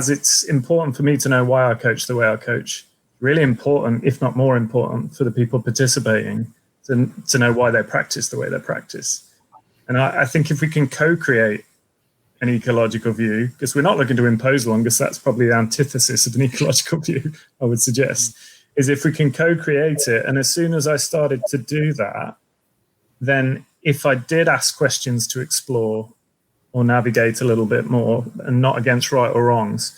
it's important for me to know why I coach the way I coach, really important, if not more important, for the people participating to know why they practice the way they practice. And I think if we can co-create an ecological view, because we're not looking to impose one, because that's probably the antithesis of an ecological view, I would suggest, is if we can co-create it. And as soon as I started to do that, then if I did ask questions to explore or navigate a little bit more and not against right or wrongs,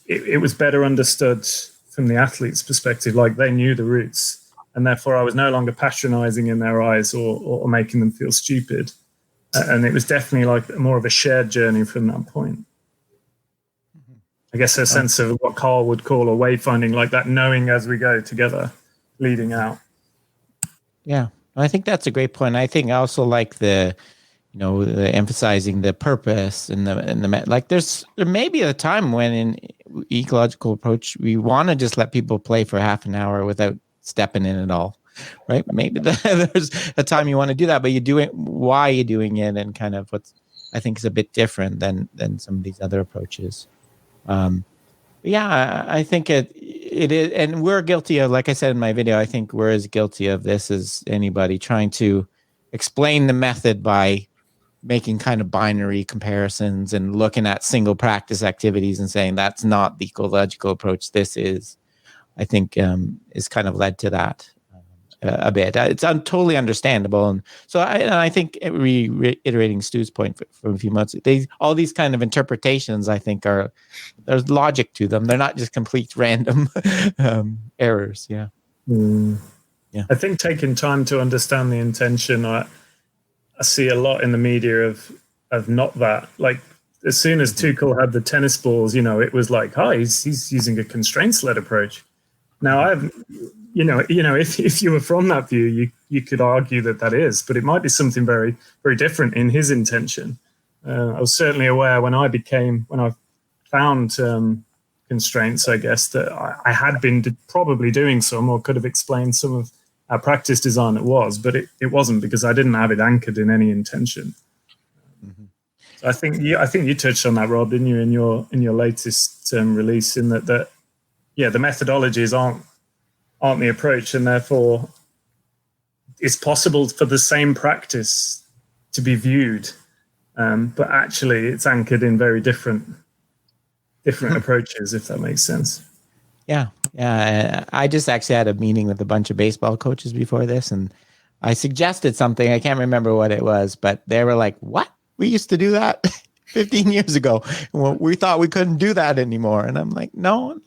it was better understood from the athlete's perspective, like they knew the roots. And therefore I was no longer patronizing in their eyes or making them feel stupid. And it was definitely like more of a shared journey from that point. I guess a sense of what Carl would call a wayfinding, like that knowing as we go together, leading out. Yeah, I think that's a great point. I think I also like the emphasizing the purpose and there may be a time when in ecological approach, we want to just let people play for half an hour without stepping in at all. Right? Maybe there's a time you want to do that, but you do it. Why you're doing it, and kind of what's I think is a bit different than some of these other approaches. I think it is, and we're guilty of. Like I said in my video, I think we're as guilty of this as anybody, trying to explain the method by making kind of binary comparisons and looking at single practice activities and saying that's not the ecological approach. This is, I think, is kind of led to that. A bit. It's totally understandable, and so I think reiterating Stu's point from a few months, all these kind of interpretations, I think, there's logic to them. They're not just complete random errors. Yeah. Yeah. I think taking time to understand the intention, I see a lot in the media of not that. Like as soon as Tuchel had the tennis balls, it was like, he's using a constraints-led approach. Now if you were from that view, you could argue that is, but it might be something very, very different in his intention. I was certainly aware when I found constraints, I guess, that I had been probably doing some or could have explained some of our practice design it was, but it wasn't, because I didn't have it anchored in any intention. So I think you touched on that, Rob, didn't you, in your latest release, in that the methodologies aren't the approach, and therefore it's possible for the same practice to be viewed, but actually it's anchored in very different approaches, if that makes sense. Yeah. I just actually had a meeting with a bunch of baseball coaches before this, and I suggested something. I can't remember what it was, but they were like, "What? We used to do that 15 years ago. Well, we thought we couldn't do that anymore." And I'm like, no.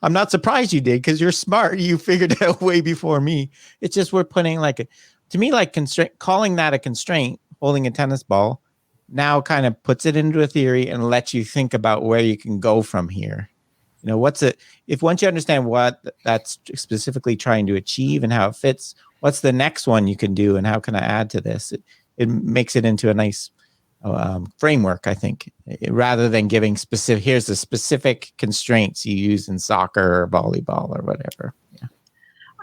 I'm not surprised you did, because you're smart. You figured it out way before me. It's just we're putting constraint, calling that a constraint, holding a tennis ball, now kind of puts it into a theory and lets you think about where you can go from here. If once you understand what that's specifically trying to achieve and how it fits, what's the next one you can do and how can I add to this? It makes it into a nice framework, I think, rather than giving here's the specific constraints you use in soccer or volleyball or whatever.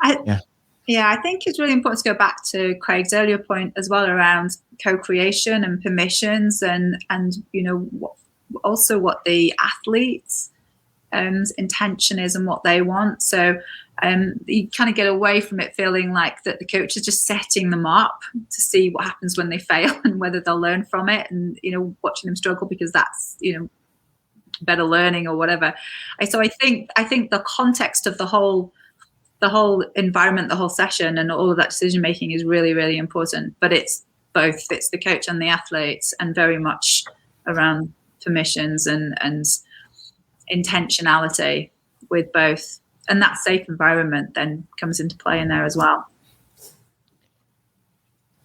I think it's really important to go back to Craig's earlier point as well around co-creation and permissions, and what the athletes' intention is and what they want. So you kind of get away from it feeling like that the coach is just setting them up to see what happens when they fail and whether they'll learn from it, and watching them struggle because that's better learning or whatever. So I think the context of the whole environment, the whole session, and all of that decision making is really, really important. But it's both. It's the coach and the athletes, and very much around permissions and intentionality with both. And that safe environment then comes into play in there as well.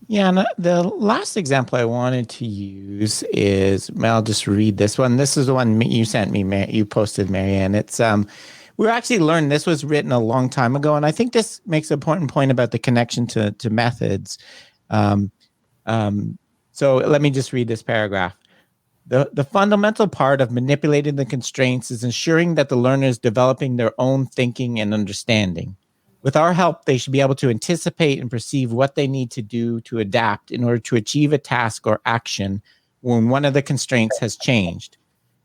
Yeah, and the last example I wanted to use is, I'll just read this one. This is the one you sent me, you posted, Marianne. It's we actually learned this was written a long time ago, and I think this makes an important point about the connection to methods. So let me just read this paragraph. The fundamental part of manipulating the constraints is ensuring that the learner is developing their own thinking and understanding. With our help, they should be able to anticipate and perceive what they need to do to adapt in order to achieve a task or action when one of the constraints has changed.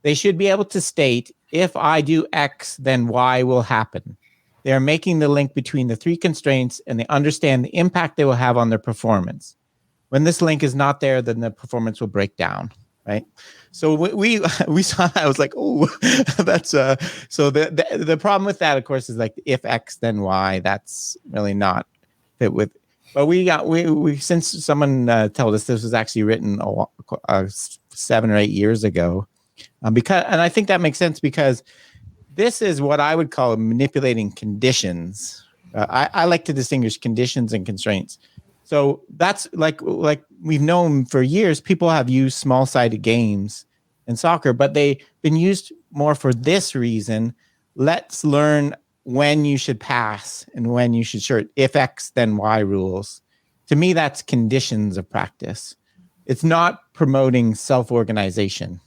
They should be able to state, if I do X, then Y will happen. They are making the link between the three constraints, and they understand the impact they will have on their performance. When this link is not there, then the performance will break down. Right. So we saw that. I was like, oh, that's so the problem with that, of course, is like if X then Y, that's really not fit with. But we since someone told us this was actually written 7 or 8 years ago, and I think that makes sense, because this is what I would call manipulating conditions. I like to distinguish conditions and constraints. So that's like we've known for years, people have used small-sided games in soccer, but they've been used more for this reason. Let's learn when you should pass and when you should shoot. If X, then Y rules. To me, that's conditions of practice. It's not promoting self-organization.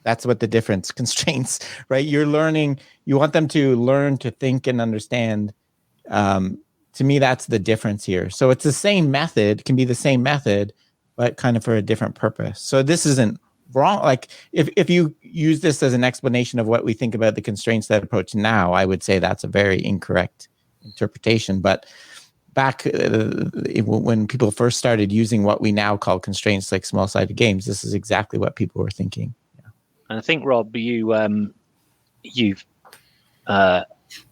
That's what the difference, constraints, right? You're learning, you want them to learn to think and understand. To me, that's the difference here. So it's the same method, can be the same method, but kind of for a different purpose. So this isn't wrong. Like if you use this as an explanation of what we think about the constraints that approach now, I would say that's a very incorrect interpretation. But back when people first started using what we now call constraints, like small-sided games, this is exactly what people were thinking. Yeah. And I think, Rob, you've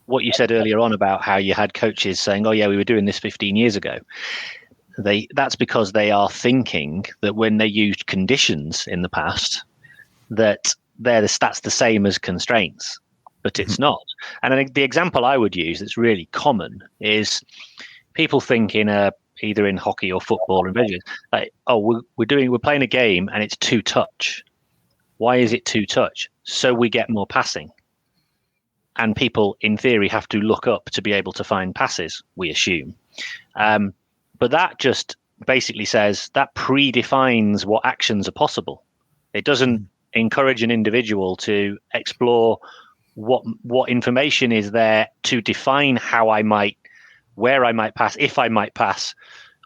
what you said earlier on about how you had coaches saying, "Oh yeah, we were doing this 15 years ago." That's because they are thinking that when they used conditions in the past, that's the same as constraints, but it's not. And I think the example I would use that's really common is people think either in hockey or football or basically, like, "Oh, we're playing a game and it's 2 touch. Why is it 2 touch? So we get more passing." And people, in theory, have to look up to be able to find passes, we assume. But that just basically says that predefines what actions are possible. It doesn't encourage an individual to explore what information is there to define how I might where I might pass, if I might pass,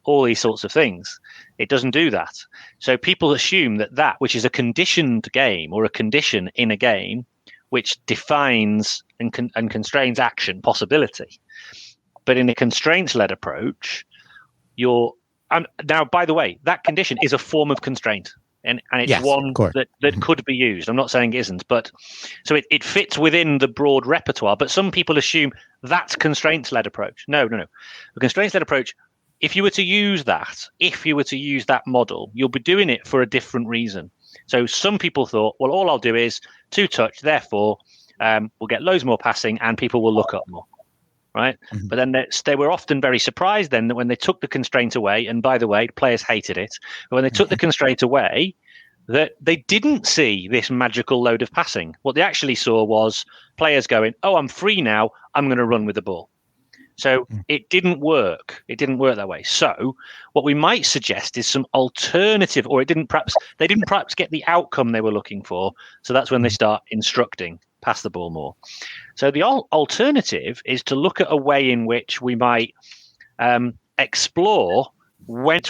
all these sorts of things. It doesn't do that. So people assume that which is a conditioned game or a condition in a game, which defines and constrains action possibility. But in a constraints-led approach, now, by the way, that condition is a form of constraint. And it's one that could be used. I'm not saying it isn't, but so it fits within the broad repertoire. But some people assume that's constraints-led approach. No. A constraints-led approach, if you were to use that model, you'll be doing it for a different reason. So some people thought, well, all I'll do is 2-touch, therefore we'll get loads more passing and people will look up more. Right. Mm-hmm. But then they were often very surprised then that when they took the constraint away, and by the way, players hated it, but when they took the constraint away, that they didn't see this magical load of passing. What they actually saw was players going, oh, I'm free now, I'm going to run with the ball. So it didn't work. It didn't work that way. So what we might suggest is some alternative, or they didn't perhaps get the outcome they were looking for. So that's when they start instructing, pass the ball more. So the alternative is to look at a way in which we might explore when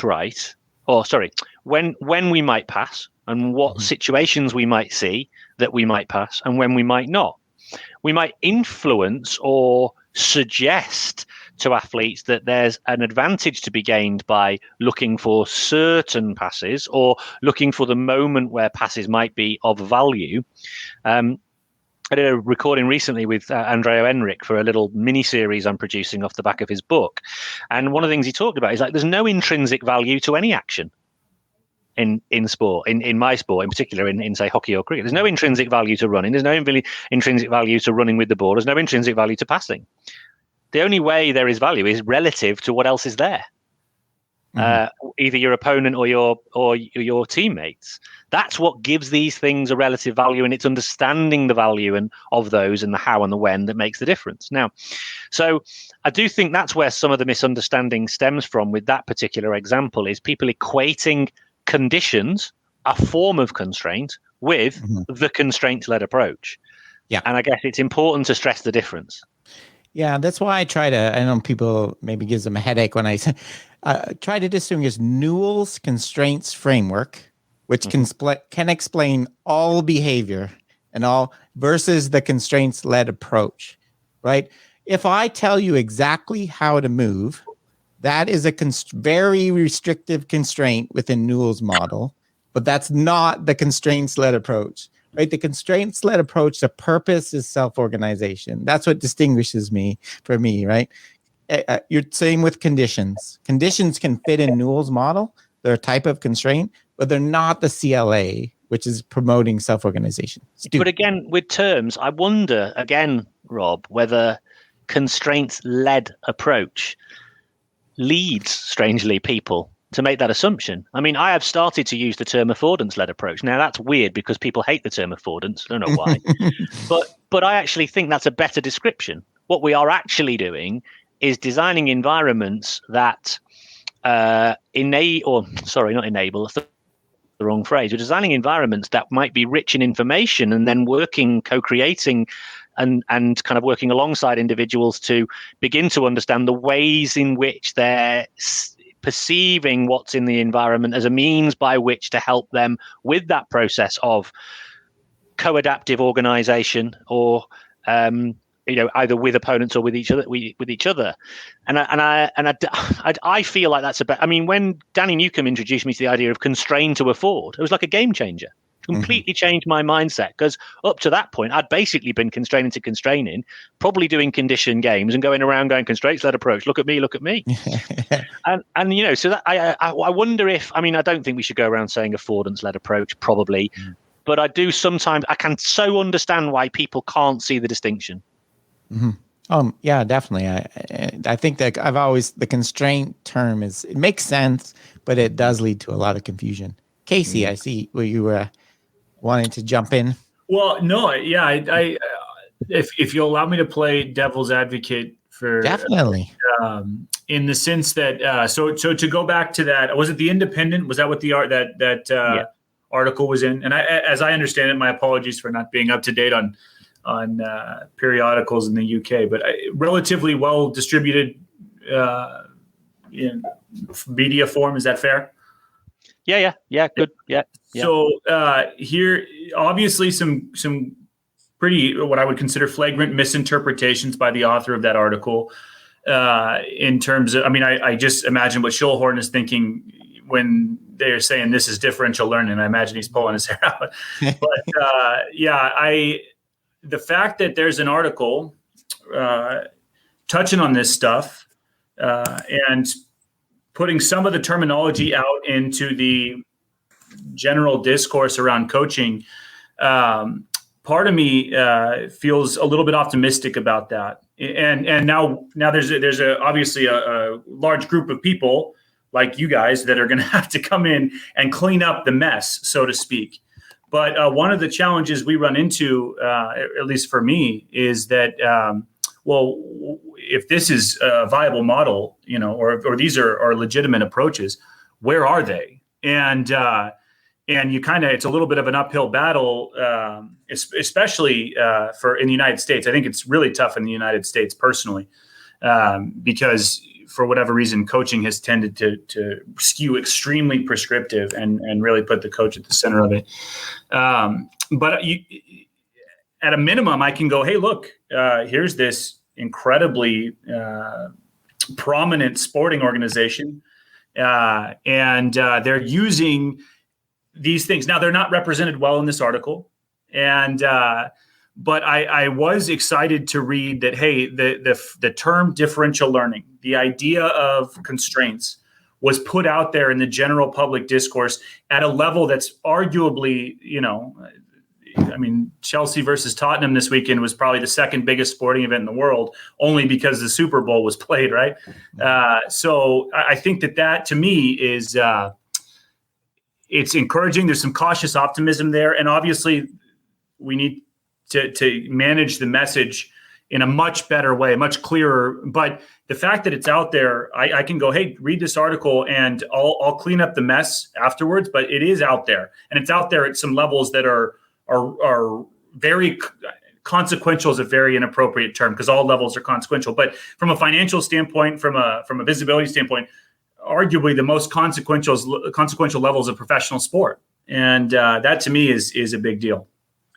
we might pass and what situations we might see that we might pass and when we might not. We might influence or suggest to athletes that there's an advantage to be gained by looking for certain passes or looking for the moment where passes might be of value. I did a recording recently with Andrea Enric for a little mini-series I'm producing off the back of his book. And one of the things he talked about is like there's no intrinsic value to any action in sport, in my sport in particular, in say hockey or cricket. There's no intrinsic value to running. There's no intrinsic value to running with the ball. There's no intrinsic value to passing. The only way there is value is relative to what else is there. Either your opponent or your teammates. That's what gives these things a relative value, and it's understanding the value of those and the how and the when that makes the difference. Now, so I do think that's where some of the misunderstanding stems from with that particular example is people equating conditions, a form of constraint, with the constraint-led approach. Yeah, and I guess it's important to stress the difference. Yeah, that's why I know people maybe gives them a headache when I say try to distinguish Newell's constraints framework, which can explain all behavior and all versus the constraints-led approach, right? If I tell you exactly how to move, that is a very restrictive constraint within Newell's model, but that's not the constraints-led approach. Right, the constraints-led approach, the purpose is self-organization. That's what distinguishes me, right? You're saying with conditions. Conditions can fit in Newell's model. They're a type of constraint, but they're not the CLA, which is promoting self-organization. But again, with terms, I wonder, again, Rob, whether constraints-led approach leads, strangely, people to make that assumption. I mean, I have started to use the term affordance-led approach. Now, that's weird because people hate the term affordance. I don't know why. but I actually think that's a better description. What we are actually doing is designing environments that enable, that's the wrong phrase. We're designing environments that might be rich in information and then working, co-creating and kind of working alongside individuals to begin to understand the ways in which they're perceiving what's in the environment as a means by which to help them with that process of co-adaptive organization or either with opponents or with each other. And I feel like that's I mean, when Danny Newcomb introduced me to the idea of constrain to afford, it was like a game changer. Completely changed my mindset, because up to that point I'd basically been constraining to constraining, probably doing condition games and going around going constraints-led approach, look at me and so that I wonder if, I mean, I don't think we should go around saying affordance-led approach, probably, but I do sometimes. I can so understand why people can't see the distinction. Yeah, definitely. I think that the constraint term it makes sense, but it does lead to a lot of confusion. Casey, I see where you were wanting to jump in. Well, no, yeah, I if you'll allow me to play devil's advocate for definitely in the sense that so to go back to that, was it The Independent? Was that what that article was in? And as I understand it, my apologies for not being up to date on periodicals in the UK, but relatively well distributed in media form. Is that fair? Yeah. Good. Yeah. So here, obviously, some pretty what I would consider flagrant misinterpretations by the author of that article. In terms of, I just imagine what Schulhorn is thinking when they're saying this is differential learning. I imagine he's pulling his hair out. But the fact that there's an article touching on this stuff and putting some of the terminology out into the general discourse around coaching, part of me feels a little bit optimistic about that. And now there's obviously a large group of people like you guys that are going to have to come in and clean up the mess, so to speak. But one of the challenges we run into, at least for me, is that, if this is a viable model, or these are legitimate approaches, where are they? And you it's a little bit of an uphill battle, especially for in the United States. I think it's really tough in the United States personally, because for whatever reason, coaching has tended to skew extremely prescriptive and really put the coach at the center of it. But at a minimum, I can go, hey, look, here's this incredibly prominent sporting organization, and they're using these things. Now, they're not represented well in this article, but I was excited to read that, hey, the term differential learning, the idea of constraints, was put out there in the general public discourse at a level that's arguably, Chelsea versus Tottenham this weekend was probably the second biggest sporting event in the world, only because the Super Bowl was played, right? So I think that to me is it's encouraging. There's some cautious optimism there, and obviously we need to manage the message in a much better way, much clearer. But the fact that it's out there, I can go, hey, read this article, and I'll clean up the mess afterwards. But it is out there, and it's out there at some levels that are very consequential. Is a very inappropriate term, because all levels are consequential. But from a financial standpoint, from a visibility standpoint, arguably the most consequential levels of professional sport, and that to me is a big deal.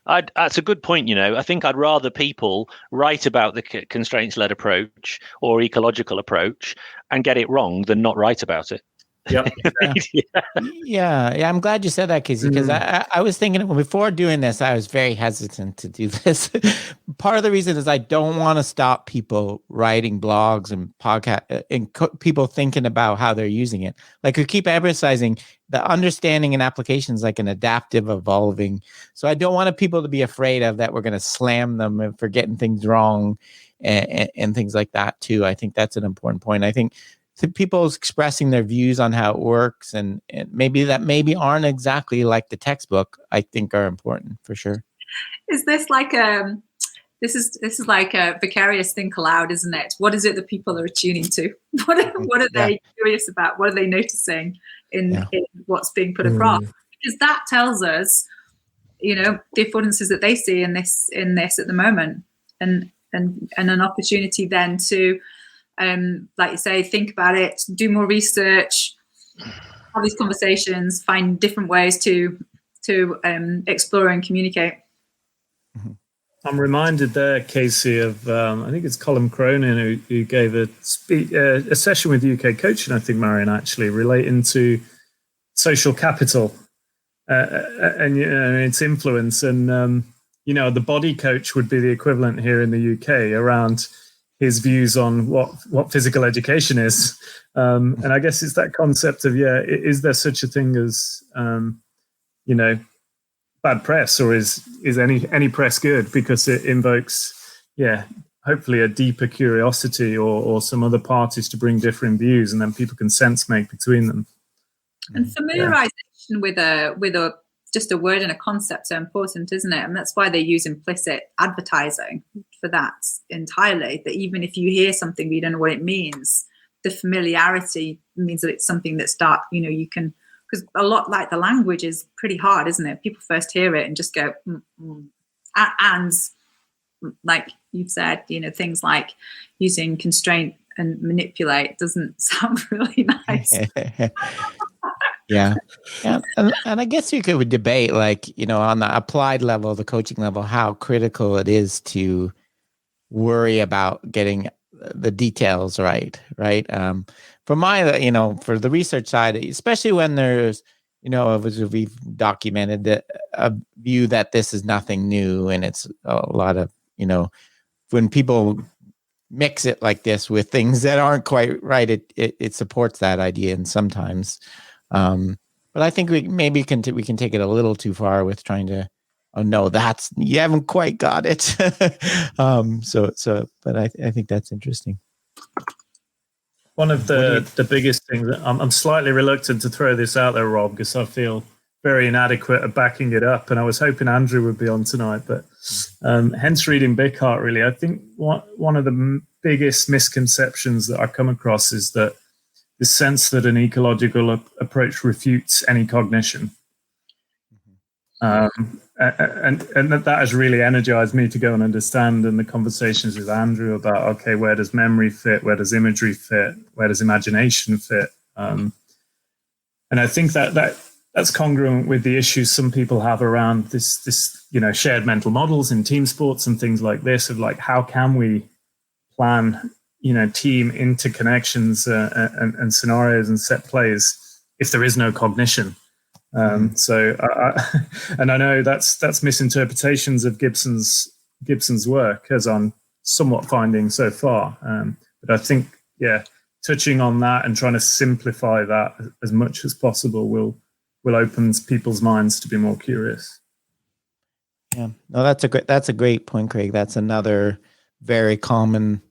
That's a good point. I think I'd rather people write about the constraints-led approach or ecological approach and get it wrong than not write about it. Yep. Yeah. I'm glad you said that, Casey, because I was thinking before doing this, I was very hesitant to do this. Part of the reason is I don't want to stop people writing blogs and podcasts and people thinking about how they're using it. Like, we keep emphasizing the understanding and applications like an adaptive, evolving. So I don't want people to be afraid of that. We're going to slam them for getting things wrong and things like that too. I think that's an important point. I think people expressing their views on how it works and maybe aren't exactly like the textbook, I think are important for sure. Is this like this is like a vicarious think aloud, isn't it? What is it that people are attuning to? What are they curious about? What are they noticing in what's being put across? Because that tells us, the affordances that they see in this at the moment, and an opportunity then to, like you say, think about it, do more research, have these conversations, find different ways to explore and communicate. I'm reminded there, Casey, of I think it's Colin Cronin who gave a session with UK Coaching, I think, Marion, actually, relating to social capital and its influence. And, the body coach would be the equivalent here in the UK around his views on what physical education is. And I guess it's that concept of, is there such a thing as, bad press, or is any press good because it invokes, hopefully a deeper curiosity or some other parties to bring different views, and then people can sense make between them. And familiarization with just a word and a concept so important, isn't it? And that's why they use implicit advertising for that entirely. That even if you hear something but you don't know what it means, the familiarity means that it's something that you can. Because a lot like the language is pretty hard, isn't it? People first hear it and just go, and like you've said, things like using constraint and manipulate doesn't sound really nice. Yeah. And I guess you could debate, like, on the applied level, the coaching level, how critical it is to worry about getting the details right. For for the research side, especially when there's, we've documented a view that this is nothing new, and it's a lot of, when people mix it like this with things that aren't quite right, it supports that idea, and sometimes. But I think we can take it a little too far with trying to, oh no, you haven't quite got it. But I think that's interesting. One of the biggest things, I'm slightly reluctant to throw this out there, Rob, because I feel very inadequate at backing it up, and I was hoping Andrew would be on tonight, but hence reading Bickhart, really. I think one of the biggest misconceptions that I come across is that the sense that an ecological approach refutes any cognition. And that has really energized me to go and understand, and the conversations with Andrew about, okay, where does memory fit? Where does imagery fit? Where does imagination fit? And I think that's congruent with the issues some people have around this shared mental models in team sports and things like this, of like, how can we plan team interconnections and scenarios and set plays if there is no cognition. So I know that's misinterpretations of Gibson's work, as I'm somewhat finding so far. But I think, touching on that and trying to simplify that as much as possible will open people's minds to be more curious. Yeah, no, that's a great point, Craig. That's another very common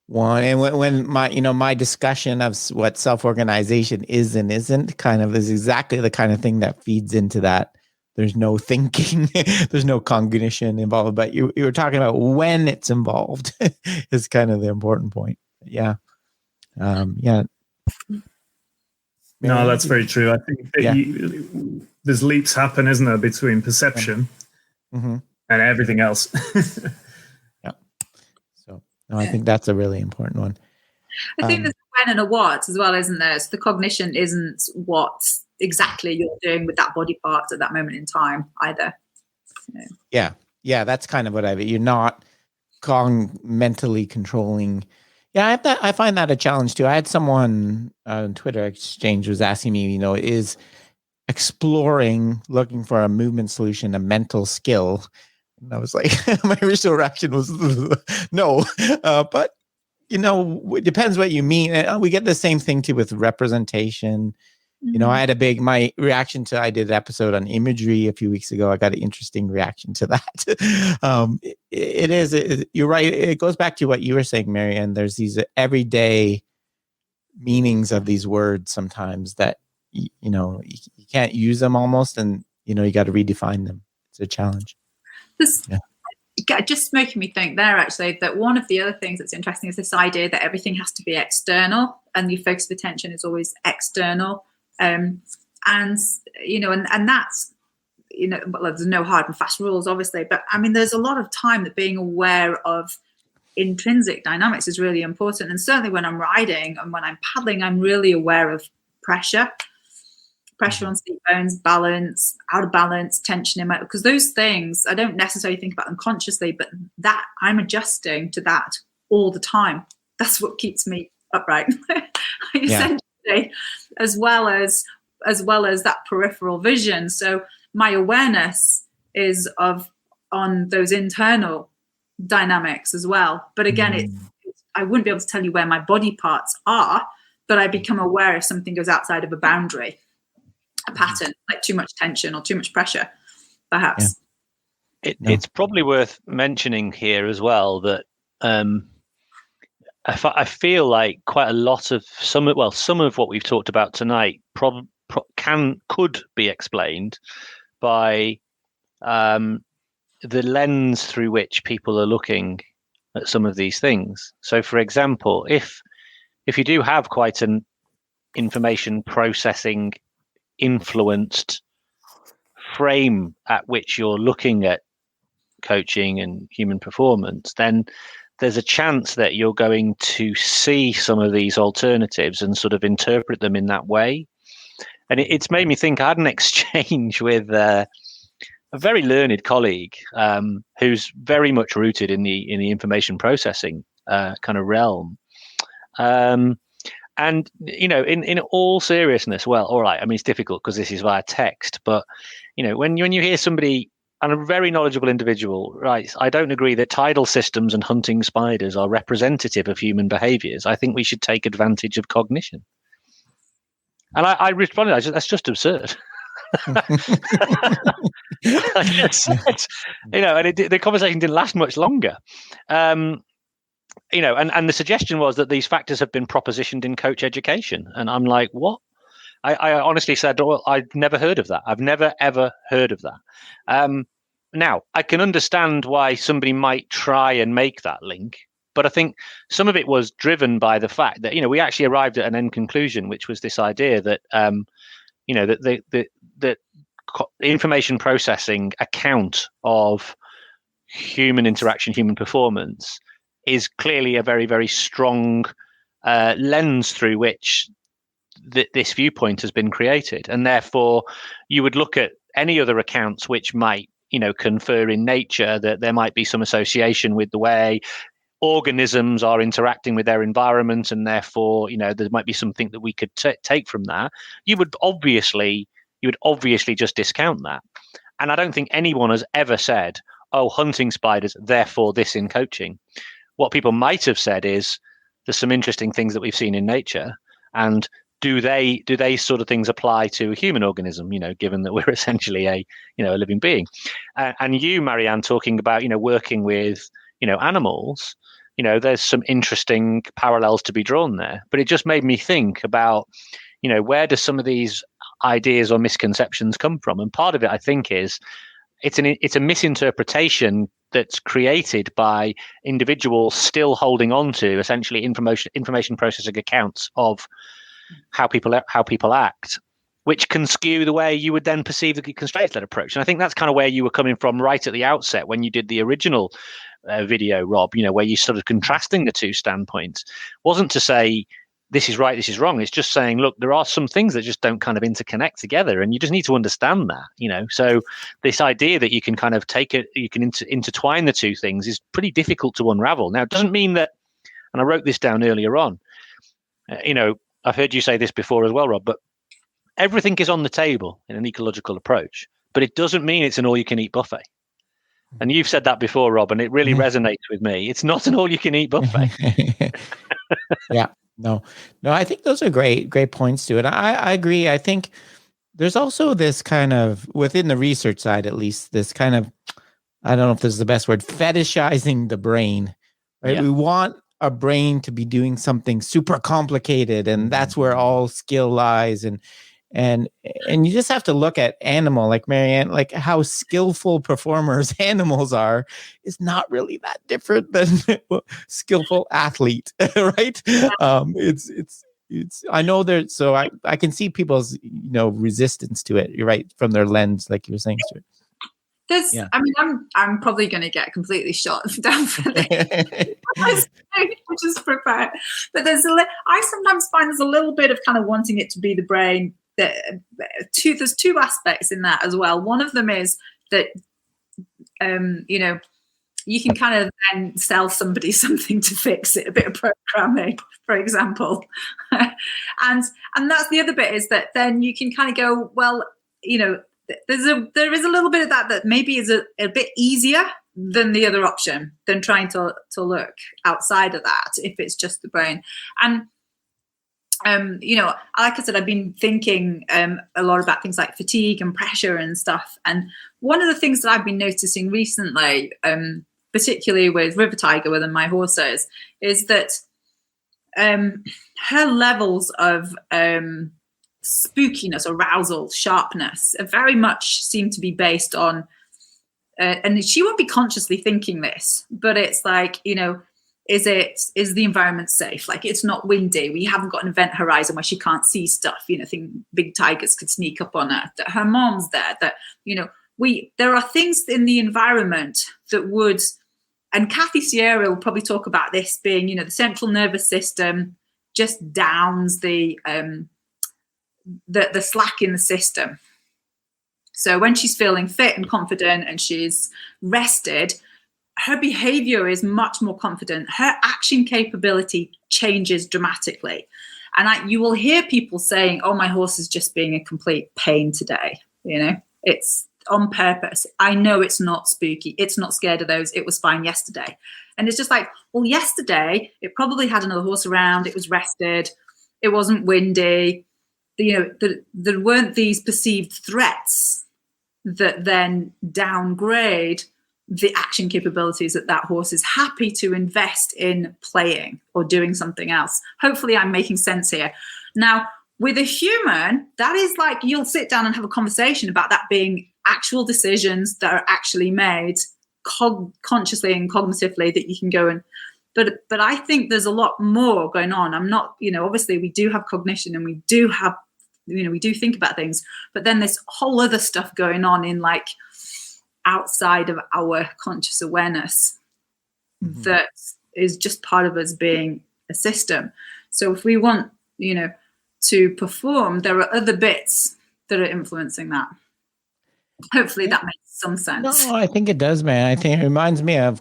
one. And when my discussion of what self-organization is and isn't is exactly the kind of thing that feeds into that. There's no thinking, there's no cognition involved, but you were talking about when it's involved is kind of the important point. Yeah. No, that's very true. I think that there's leaps happen, isn't there, between perception and everything else. No, I think that's a really important one. I think there's a when and a what as well, isn't there? So the cognition isn't what exactly you're doing with that body part at that moment in time either. Yeah, that's kind of what you're not mentally controlling. Yeah, I find that a challenge too. I had someone on Twitter exchange was asking me, is exploring, looking for a movement solution, a mental skill? And I was like, my initial reaction was no, but it depends what you mean. We get the same thing too with representation. I had my reaction to, I did an episode on imagery a few weeks ago. I got an interesting reaction to that. You're right. It goes back to what you were saying, Marianne. There's these everyday meanings of these words sometimes that, you can't use them almost, and, you got to redefine them. It's a challenge. Just making me think there, actually, that one of the other things that's interesting is this idea that everything has to be external and your focus of attention is always external. And that's, well, there's no hard and fast rules, obviously, but I mean, there's a lot of time that being aware of intrinsic dynamics is really important. And certainly when I'm riding and when I'm paddling, I'm really aware of pressure on seat bones, balance, out of balance, tension in my, because those things, I don't necessarily think about them consciously, but that I'm adjusting to that all the time. That's what keeps me upright, essentially, as well as that peripheral vision. So my awareness is on those internal dynamics as well. But again, I wouldn't be able to tell you where my body parts are, but I become aware if something goes outside of a boundary, a pattern, like too much tension or too much pressure, perhaps. It's probably worth mentioning here as well that I feel like quite a lot of some of what we've talked about tonight could be explained by the lens through which people are looking at some of these things. So, for example, if you do have quite an information processing influenced frame at which you're looking at coaching and human performance, then there's a chance that you're going to see some of these alternatives and sort of interpret them in that way. And it's made me think. I had an exchange with a very learned colleague who's very much rooted in the information processing kind of realm. And, you know, in all seriousness, well, all right, I mean, it's difficult because this is via text, but, you know, when you hear somebody, and a very knowledgeable individual, right, I don't agree that tidal systems and hunting spiders are representative of human behaviors. I think we should take advantage of cognition. And I responded, that's just absurd. I just said, you know, and the conversation didn't last much longer. You know, and the suggestion was that these factors have been propositioned in coach education. And I'm like, what? I honestly said, well, I've never heard of that. I've never, ever heard of that. Now, I can understand why somebody might try and make that link. But I think some of it was driven by the fact that, you know, we actually arrived at an end conclusion, which was this idea that, you know, that the information processing account of human interaction, human performance is clearly a very, very strong lens through which this viewpoint has been created. And therefore, you would look at any other accounts which might, you know, confer in nature that there might be some association with the way organisms are interacting with their environment, and therefore, you know, there might be something that we could take from that. You would obviously just discount that. And I don't think anyone has ever said, oh, hunting spiders, therefore this in coaching. What people might have said is there's some interesting things that we've seen in nature, and do they sort of things apply to a human organism, you know, given that we're essentially a living being. And you, Marianne, talking about, you know, working with, you know, animals, you know, there's some interesting parallels to be drawn there. But it just made me think about, you know, where do some of these ideas or misconceptions come from? And part of it, I think, is it's a misinterpretation that's created by individuals still holding on to essentially information processing accounts of how people act, which can skew the way you would then perceive the constraint-led approach. And I think that's kind of where you were coming from right at the outset when you did the original video, Rob, you know, where you sort of contrasting the two standpoints. Wasn't to say this is right, this is wrong. It's just saying, look, there are some things that just don't kind of interconnect together, and you just need to understand that, you know. So this idea that you can kind of take it, you can intertwine the two things is pretty difficult to unravel. Now, it doesn't mean that, and I wrote this down earlier on, you know, I've heard you say this before as well, Rob, but everything is on the table in an ecological approach, but it doesn't mean it's an all-you-can-eat buffet. And you've said that before, Rob, and it really resonates with me. It's not an all-you-can-eat buffet. Yeah, no, I think those are great points to it. I agree. I think there's also this kind of, within the research side, at least, this kind of, I don't know if this is the best word, fetishizing the brain, right? Yeah. We want a brain to be doing something super complicated, and that's where all skill lies. And you just have to look at animal, like Marianne, like how skillful performers animals are is not really that different than skillful athlete, right? It's I know there, so I can see people's, you know, resistance to it. You're right, from their lens, like you were saying, Stuart. I mean, I'm probably going to get completely shot down for this. Just prepare. But I sometimes find there's a little bit of kind of wanting it to be the brain. There's two aspects in that as well. One of them is that, you know, you can kind of then sell somebody something to fix it, a bit of programming, for example. and that's the other bit, is that then you can kind of go, well, you know, there is a little bit of that maybe is a bit easier than the other option, than trying to look outside of that if it's just the brain. And you know, like I said, I've been thinking a lot about things like fatigue and pressure and stuff. And one of the things that I've been noticing recently, particularly with River Tiger, with my horses, is that her levels of spookiness, arousal, sharpness very much seem to be based on, and she won't be consciously thinking this, but it's like, you know, is the environment safe? Like, it's not windy. We haven't got an event horizon where she can't see stuff. You know, think big tigers could sneak up on her. That her mom's there. That, you know, there are things in the environment that would and Kathy Sierra will probably talk about this being, the central nervous system just downs the slack in the system. So when she's feeling fit and confident and she's rested, her behavior is much more confident. Her action capability changes dramatically. And you will hear people saying, oh, my horse is just being a complete pain today. It's on purpose. I know it's not spooky. It's not scared of those. It was fine yesterday. And it's just like, well, yesterday it probably had another horse around. It was rested. It wasn't windy. There weren't these perceived threats that then downgrade the action capabilities that horse is happy to invest in playing or doing something else. Hopefully I'm making sense here. Now, with a human, that is like you'll sit down and have a conversation about that being actual decisions that are actually made consciously and cognitively that you can go and but I think there's a lot more going on. I'm not, obviously we do have cognition and we do have, we do think about things, but then there's whole other stuff going on in like outside of our conscious awareness that is just part of us being a system. So if we want, to perform, there are other bits that are influencing that. Hopefully that makes some sense. No, I think it does, man. I think it reminds me of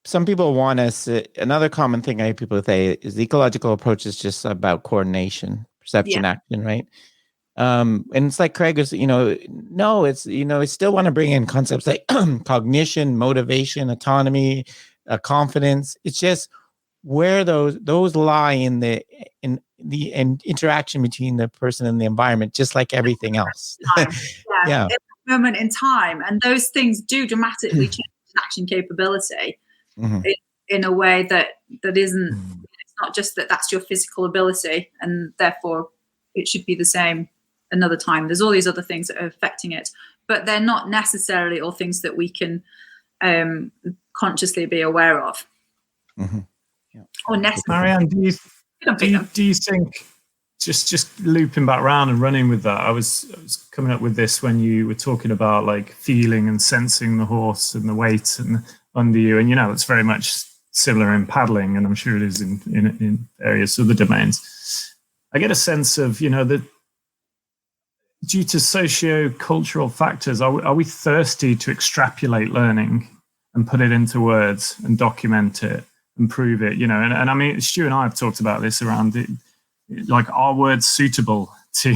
some people want us, another common thing I hear people say is the ecological approach is just about coordination, perception, action, right? And it's like Craig was, no, it's, I still want to bring in concepts like cognition, motivation, autonomy, confidence. It's just where those lie in the interaction between the person and the environment, just like everything else. Yeah. At the moment in time. And those things do dramatically change action capability in a way that isn't, it's not just that's your physical ability and therefore it should be the same another time. There's all these other things that are affecting it, but they're not necessarily all things that we can consciously be aware of. Or necessarily. Marianne, do you think, just looping back around and running with that, I was coming up with this when you were talking about like feeling and sensing the horse and the weight and under you, and it's very much similar in paddling, and I'm sure it is in various other domains. I get a sense of, that due to socio-cultural factors, are we thirsty to extrapolate learning and put it into words and document it and prove it, and I mean, Stu and I have talked about this around it, like, are words suitable to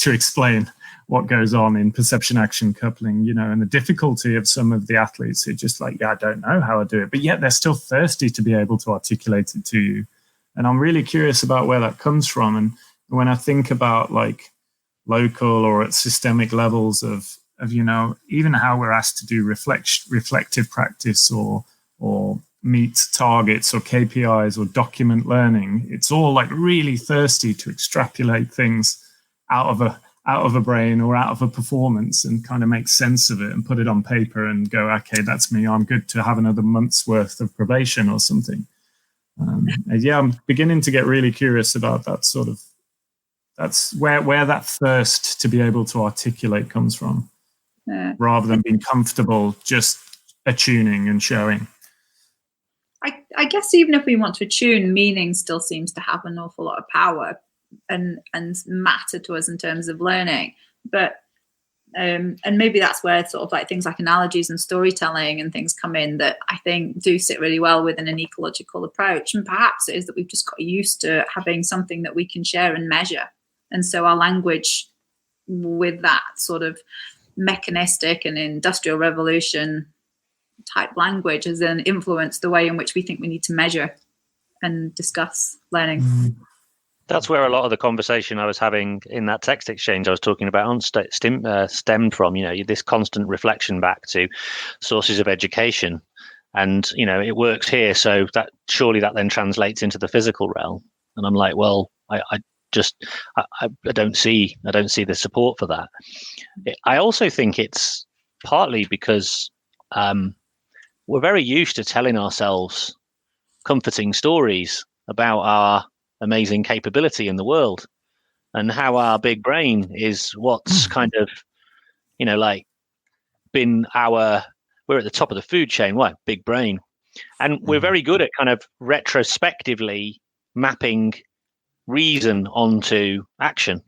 explain what goes on in perception action coupling, and the difficulty of some of the athletes who just like, I don't know how I do it, but yet they're still thirsty to be able to articulate it to you. And I'm really curious about where that comes from. And when I think about like local or at systemic levels of even how we're asked to do reflective practice or meet targets or KPIs or document learning, it's all like really thirsty to extrapolate things out of a brain or out of a performance and kind of make sense of it and put it on paper and go, okay, that's me. I'm good to have another month's worth of probation or something. I'm beginning to get really curious about that sort of, that's where that thirst to be able to articulate comes from, rather than being comfortable just attuning and showing. I guess even if we want to attune, meaning still seems to have an awful lot of power and matter to us in terms of learning. But and maybe that's where sort of like things like analogies and storytelling and things come in that I think do sit really well within an ecological approach. And perhaps it is that we've just got used to having something that we can share and measure. And so our language with that sort of mechanistic and industrial revolution type language has then influenced the way in which we think we need to measure and discuss learning. That's where a lot of the conversation I was having in that text exchange I was talking about stemmed from, this constant reflection back to sources of education. And, it works here. So that surely that then translates into the physical realm. And I'm like, well, I don't see the support for that. I also think it's partly because we're very used to telling ourselves comforting stories about our amazing capability in the world and how our big brain is what's kind of, like been our we're at the top of the food chain. Why? Big brain. And we're very good at kind of retrospectively mapping reason onto action.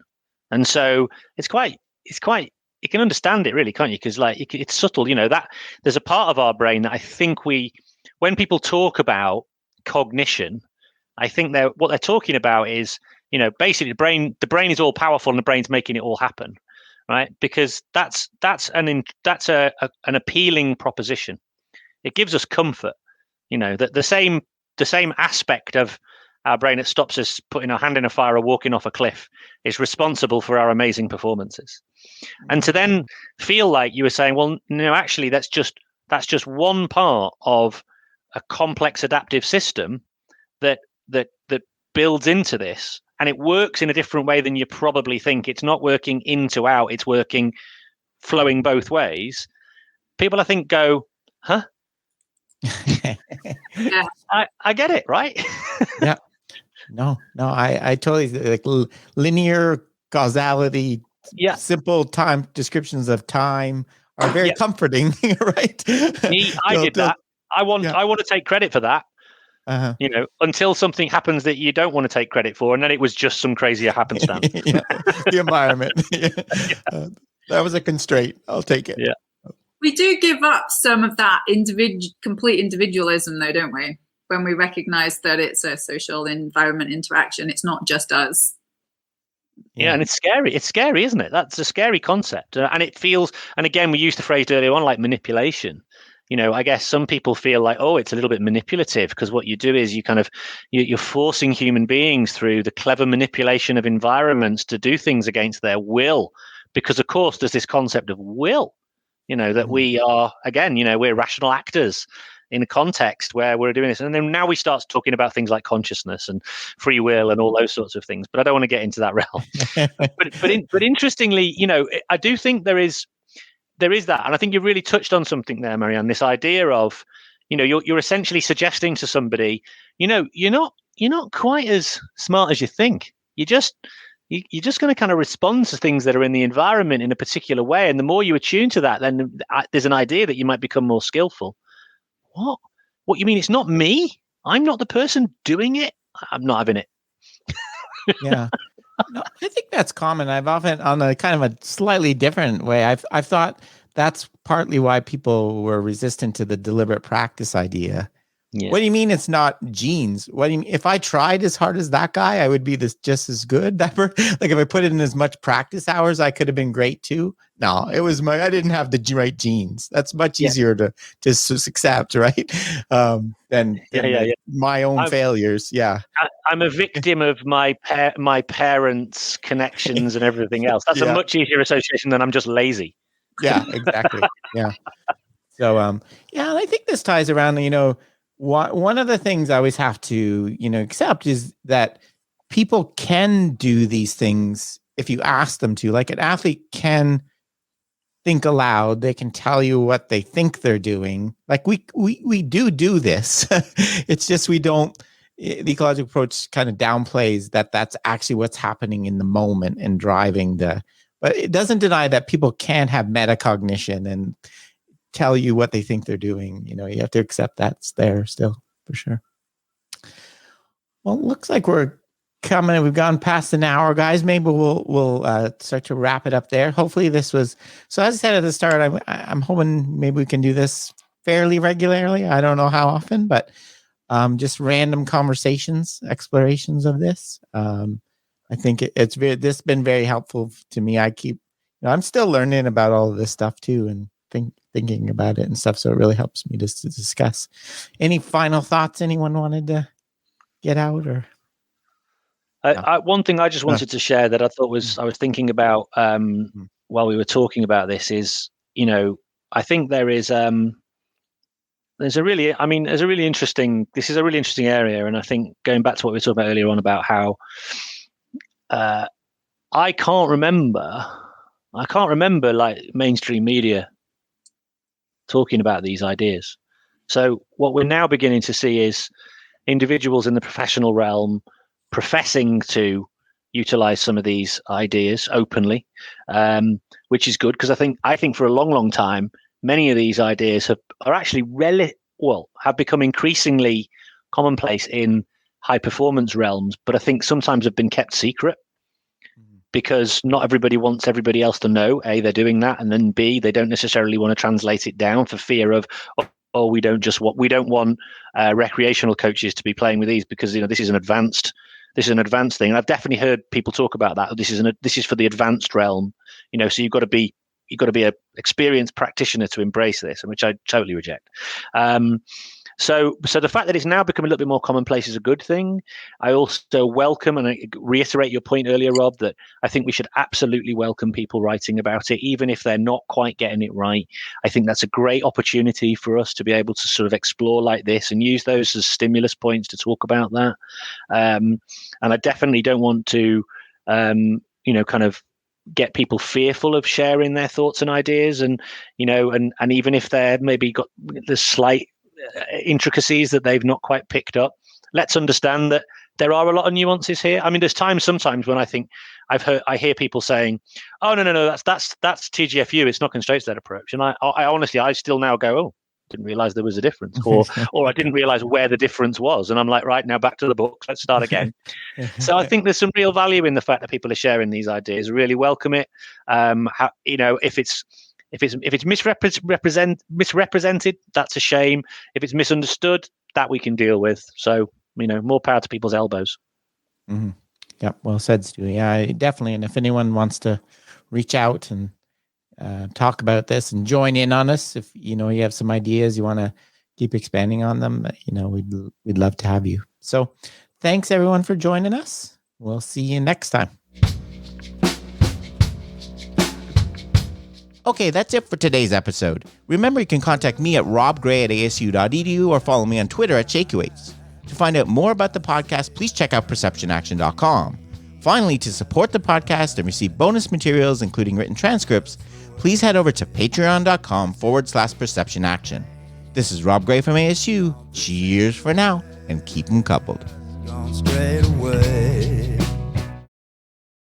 And so it's quite, you can understand it really, can't you? Because like it's subtle, that there's a part of our brain that I think when people talk about cognition, I think what they're talking about is, basically the brain is all powerful and the brain's making it all happen, right? Because that's an appealing proposition. It gives us comfort, that the same aspect of our brain that stops us putting our hand in a fire or walking off a cliff is responsible for our amazing performances. And to then feel like you were saying, well, no, actually, that's just one part of a complex adaptive system that builds into this, and it works in a different way than you probably think. It's not working in to out; it's working flowing both ways. People, I think, go, huh? Yeah. I get it, right? Yeah. No, I totally like linear causality. Yeah. Simple time descriptions of time are very comforting, right? I did that. I want to take credit for that. Until something happens that you don't want to take credit for, and then it was just some crazy happenstance. The environment. That was a constraint. I'll take it. Yeah. We do give up some of that complete individualism, though, don't we? When we recognize that it's a social environment interaction, it's not just us. Yeah, and it's scary. It's scary, isn't it? That's a scary concept. And it feels, and again, we used the phrase earlier on, like manipulation. I guess some people feel like, oh, it's a little bit manipulative, because what you do is you're forcing human beings through the clever manipulation of environments to do things against their will. Because, of course, there's this concept of will, that we are, again, we're rational actors in a context where we're doing this. And then now we start talking about things like consciousness and free will and all those sorts of things. But I don't want to get into that realm. but interestingly, I do think there is that. And I think you really touched on something there, Marianne, this idea of, you're essentially suggesting to somebody, you're not quite as smart as you think. You're just going to kind of respond to things that are in the environment in a particular way. And the more you attune to that, then there's an idea that you might become more skillful. What you mean? It's not me? I'm not the person doing it? I'm not having it. Yeah. No, I think that's common. I've often, on a kind of a slightly different way, I've thought that's partly why people were resistant to the deliberate practice idea. Yeah. What do you mean it's not genes? What do you mean? If I tried as hard as that guy, I would be just as good. Like if I put in as much practice hours, I could have been great too. No, I didn't have the right genes. That's much easier to accept, right? Than my own failures. Yeah. I'm a victim of my parents' connections and everything else. That's a much easier association than I'm just lazy. Yeah, exactly. Yeah. So, and I think this ties around, one of the things I always have to, accept is that people can do these things if you ask them to. Like an athlete can think aloud. They can tell you what they think they're doing. Like we do this. It's just we don't. The ecological approach kind of downplays that that's actually what's happening in the moment and driving but it doesn't deny that people can have metacognition and tell you what they think they're doing. You have to accept that's there still, for sure. Well, it looks like we've gone past an hour, guys. Maybe we'll start to wrap it up there. Hopefully this was, so as I said at the start, I'm hoping maybe we can do this fairly regularly. I don't know how often, but just random conversations, explorations of this. I think this has been very helpful to me. I'm still learning about all of this stuff too, and thinking about it and stuff. So it really helps me just to discuss. Any final thoughts anyone wanted to get out or? One thing I just wanted to share that I thought I was thinking about while we were talking about this is, I think there's a really interesting area. And I think going back to what we were talking about earlier on about how I can't remember like mainstream media talking about these ideas. So what we're now beginning to see is individuals in the professional realm professing to utilize some of these ideas openly, which is good, because I think for a long time many of these ideas are actually have become increasingly commonplace in high performance realms, but I think sometimes have been kept secret because not everybody wants everybody else to know, A, they're doing that, and then B, they don't necessarily want to translate it down for fear of, we don't want recreational coaches to be playing with these because this is an advanced thing. And I've definitely heard people talk about that. This is for the advanced realm, so you've got to be an experienced practitioner to embrace this, which I totally reject. So the fact that it's now become a little bit more commonplace is a good thing. I also welcome, and I reiterate your point earlier, Rob, that I think we should absolutely welcome people writing about it, even if they're not quite getting it right. I think that's a great opportunity for us to be able to sort of explore like this and use those as stimulus points to talk about that. And I definitely don't want to, kind of get people fearful of sharing their thoughts and ideas, and even if they're maybe got the slight intricacies that they've not quite picked up, let's understand that there are a lot of nuances here. I mean, there's sometimes when I think I hear people saying, "Oh no, that's TGFU. It's not constraints led approach," and I honestly still now go, "Oh, didn't realize there was a difference," or I didn't realize where the difference was, and I'm like, right, now back to the books, let's start again. So I think there's some real value in the fact that people are sharing these ideas. Really welcome it. If it's misrepresented, that's a shame. If it's misunderstood, that we can deal with. So, more power to people's elbows. Mm-hmm. Yeah, well said, Stu. Yeah, definitely. And if anyone wants to reach out and talk about this and join in on us, if you have some ideas, you want to keep expanding on them, we'd love to have you. So, thanks everyone for joining us. We'll see you next time. Okay, that's it for today's episode. Remember, you can contact me at robgray@asu.edu or follow me on Twitter at ShakyWeights. To find out more about the podcast, please check out perceptionaction.com. Finally, to support the podcast and receive bonus materials, including written transcripts, please head over to patreon.com/perceptionaction. This is Rob Gray from ASU. Cheers for now, and keep them coupled. Gone straight away.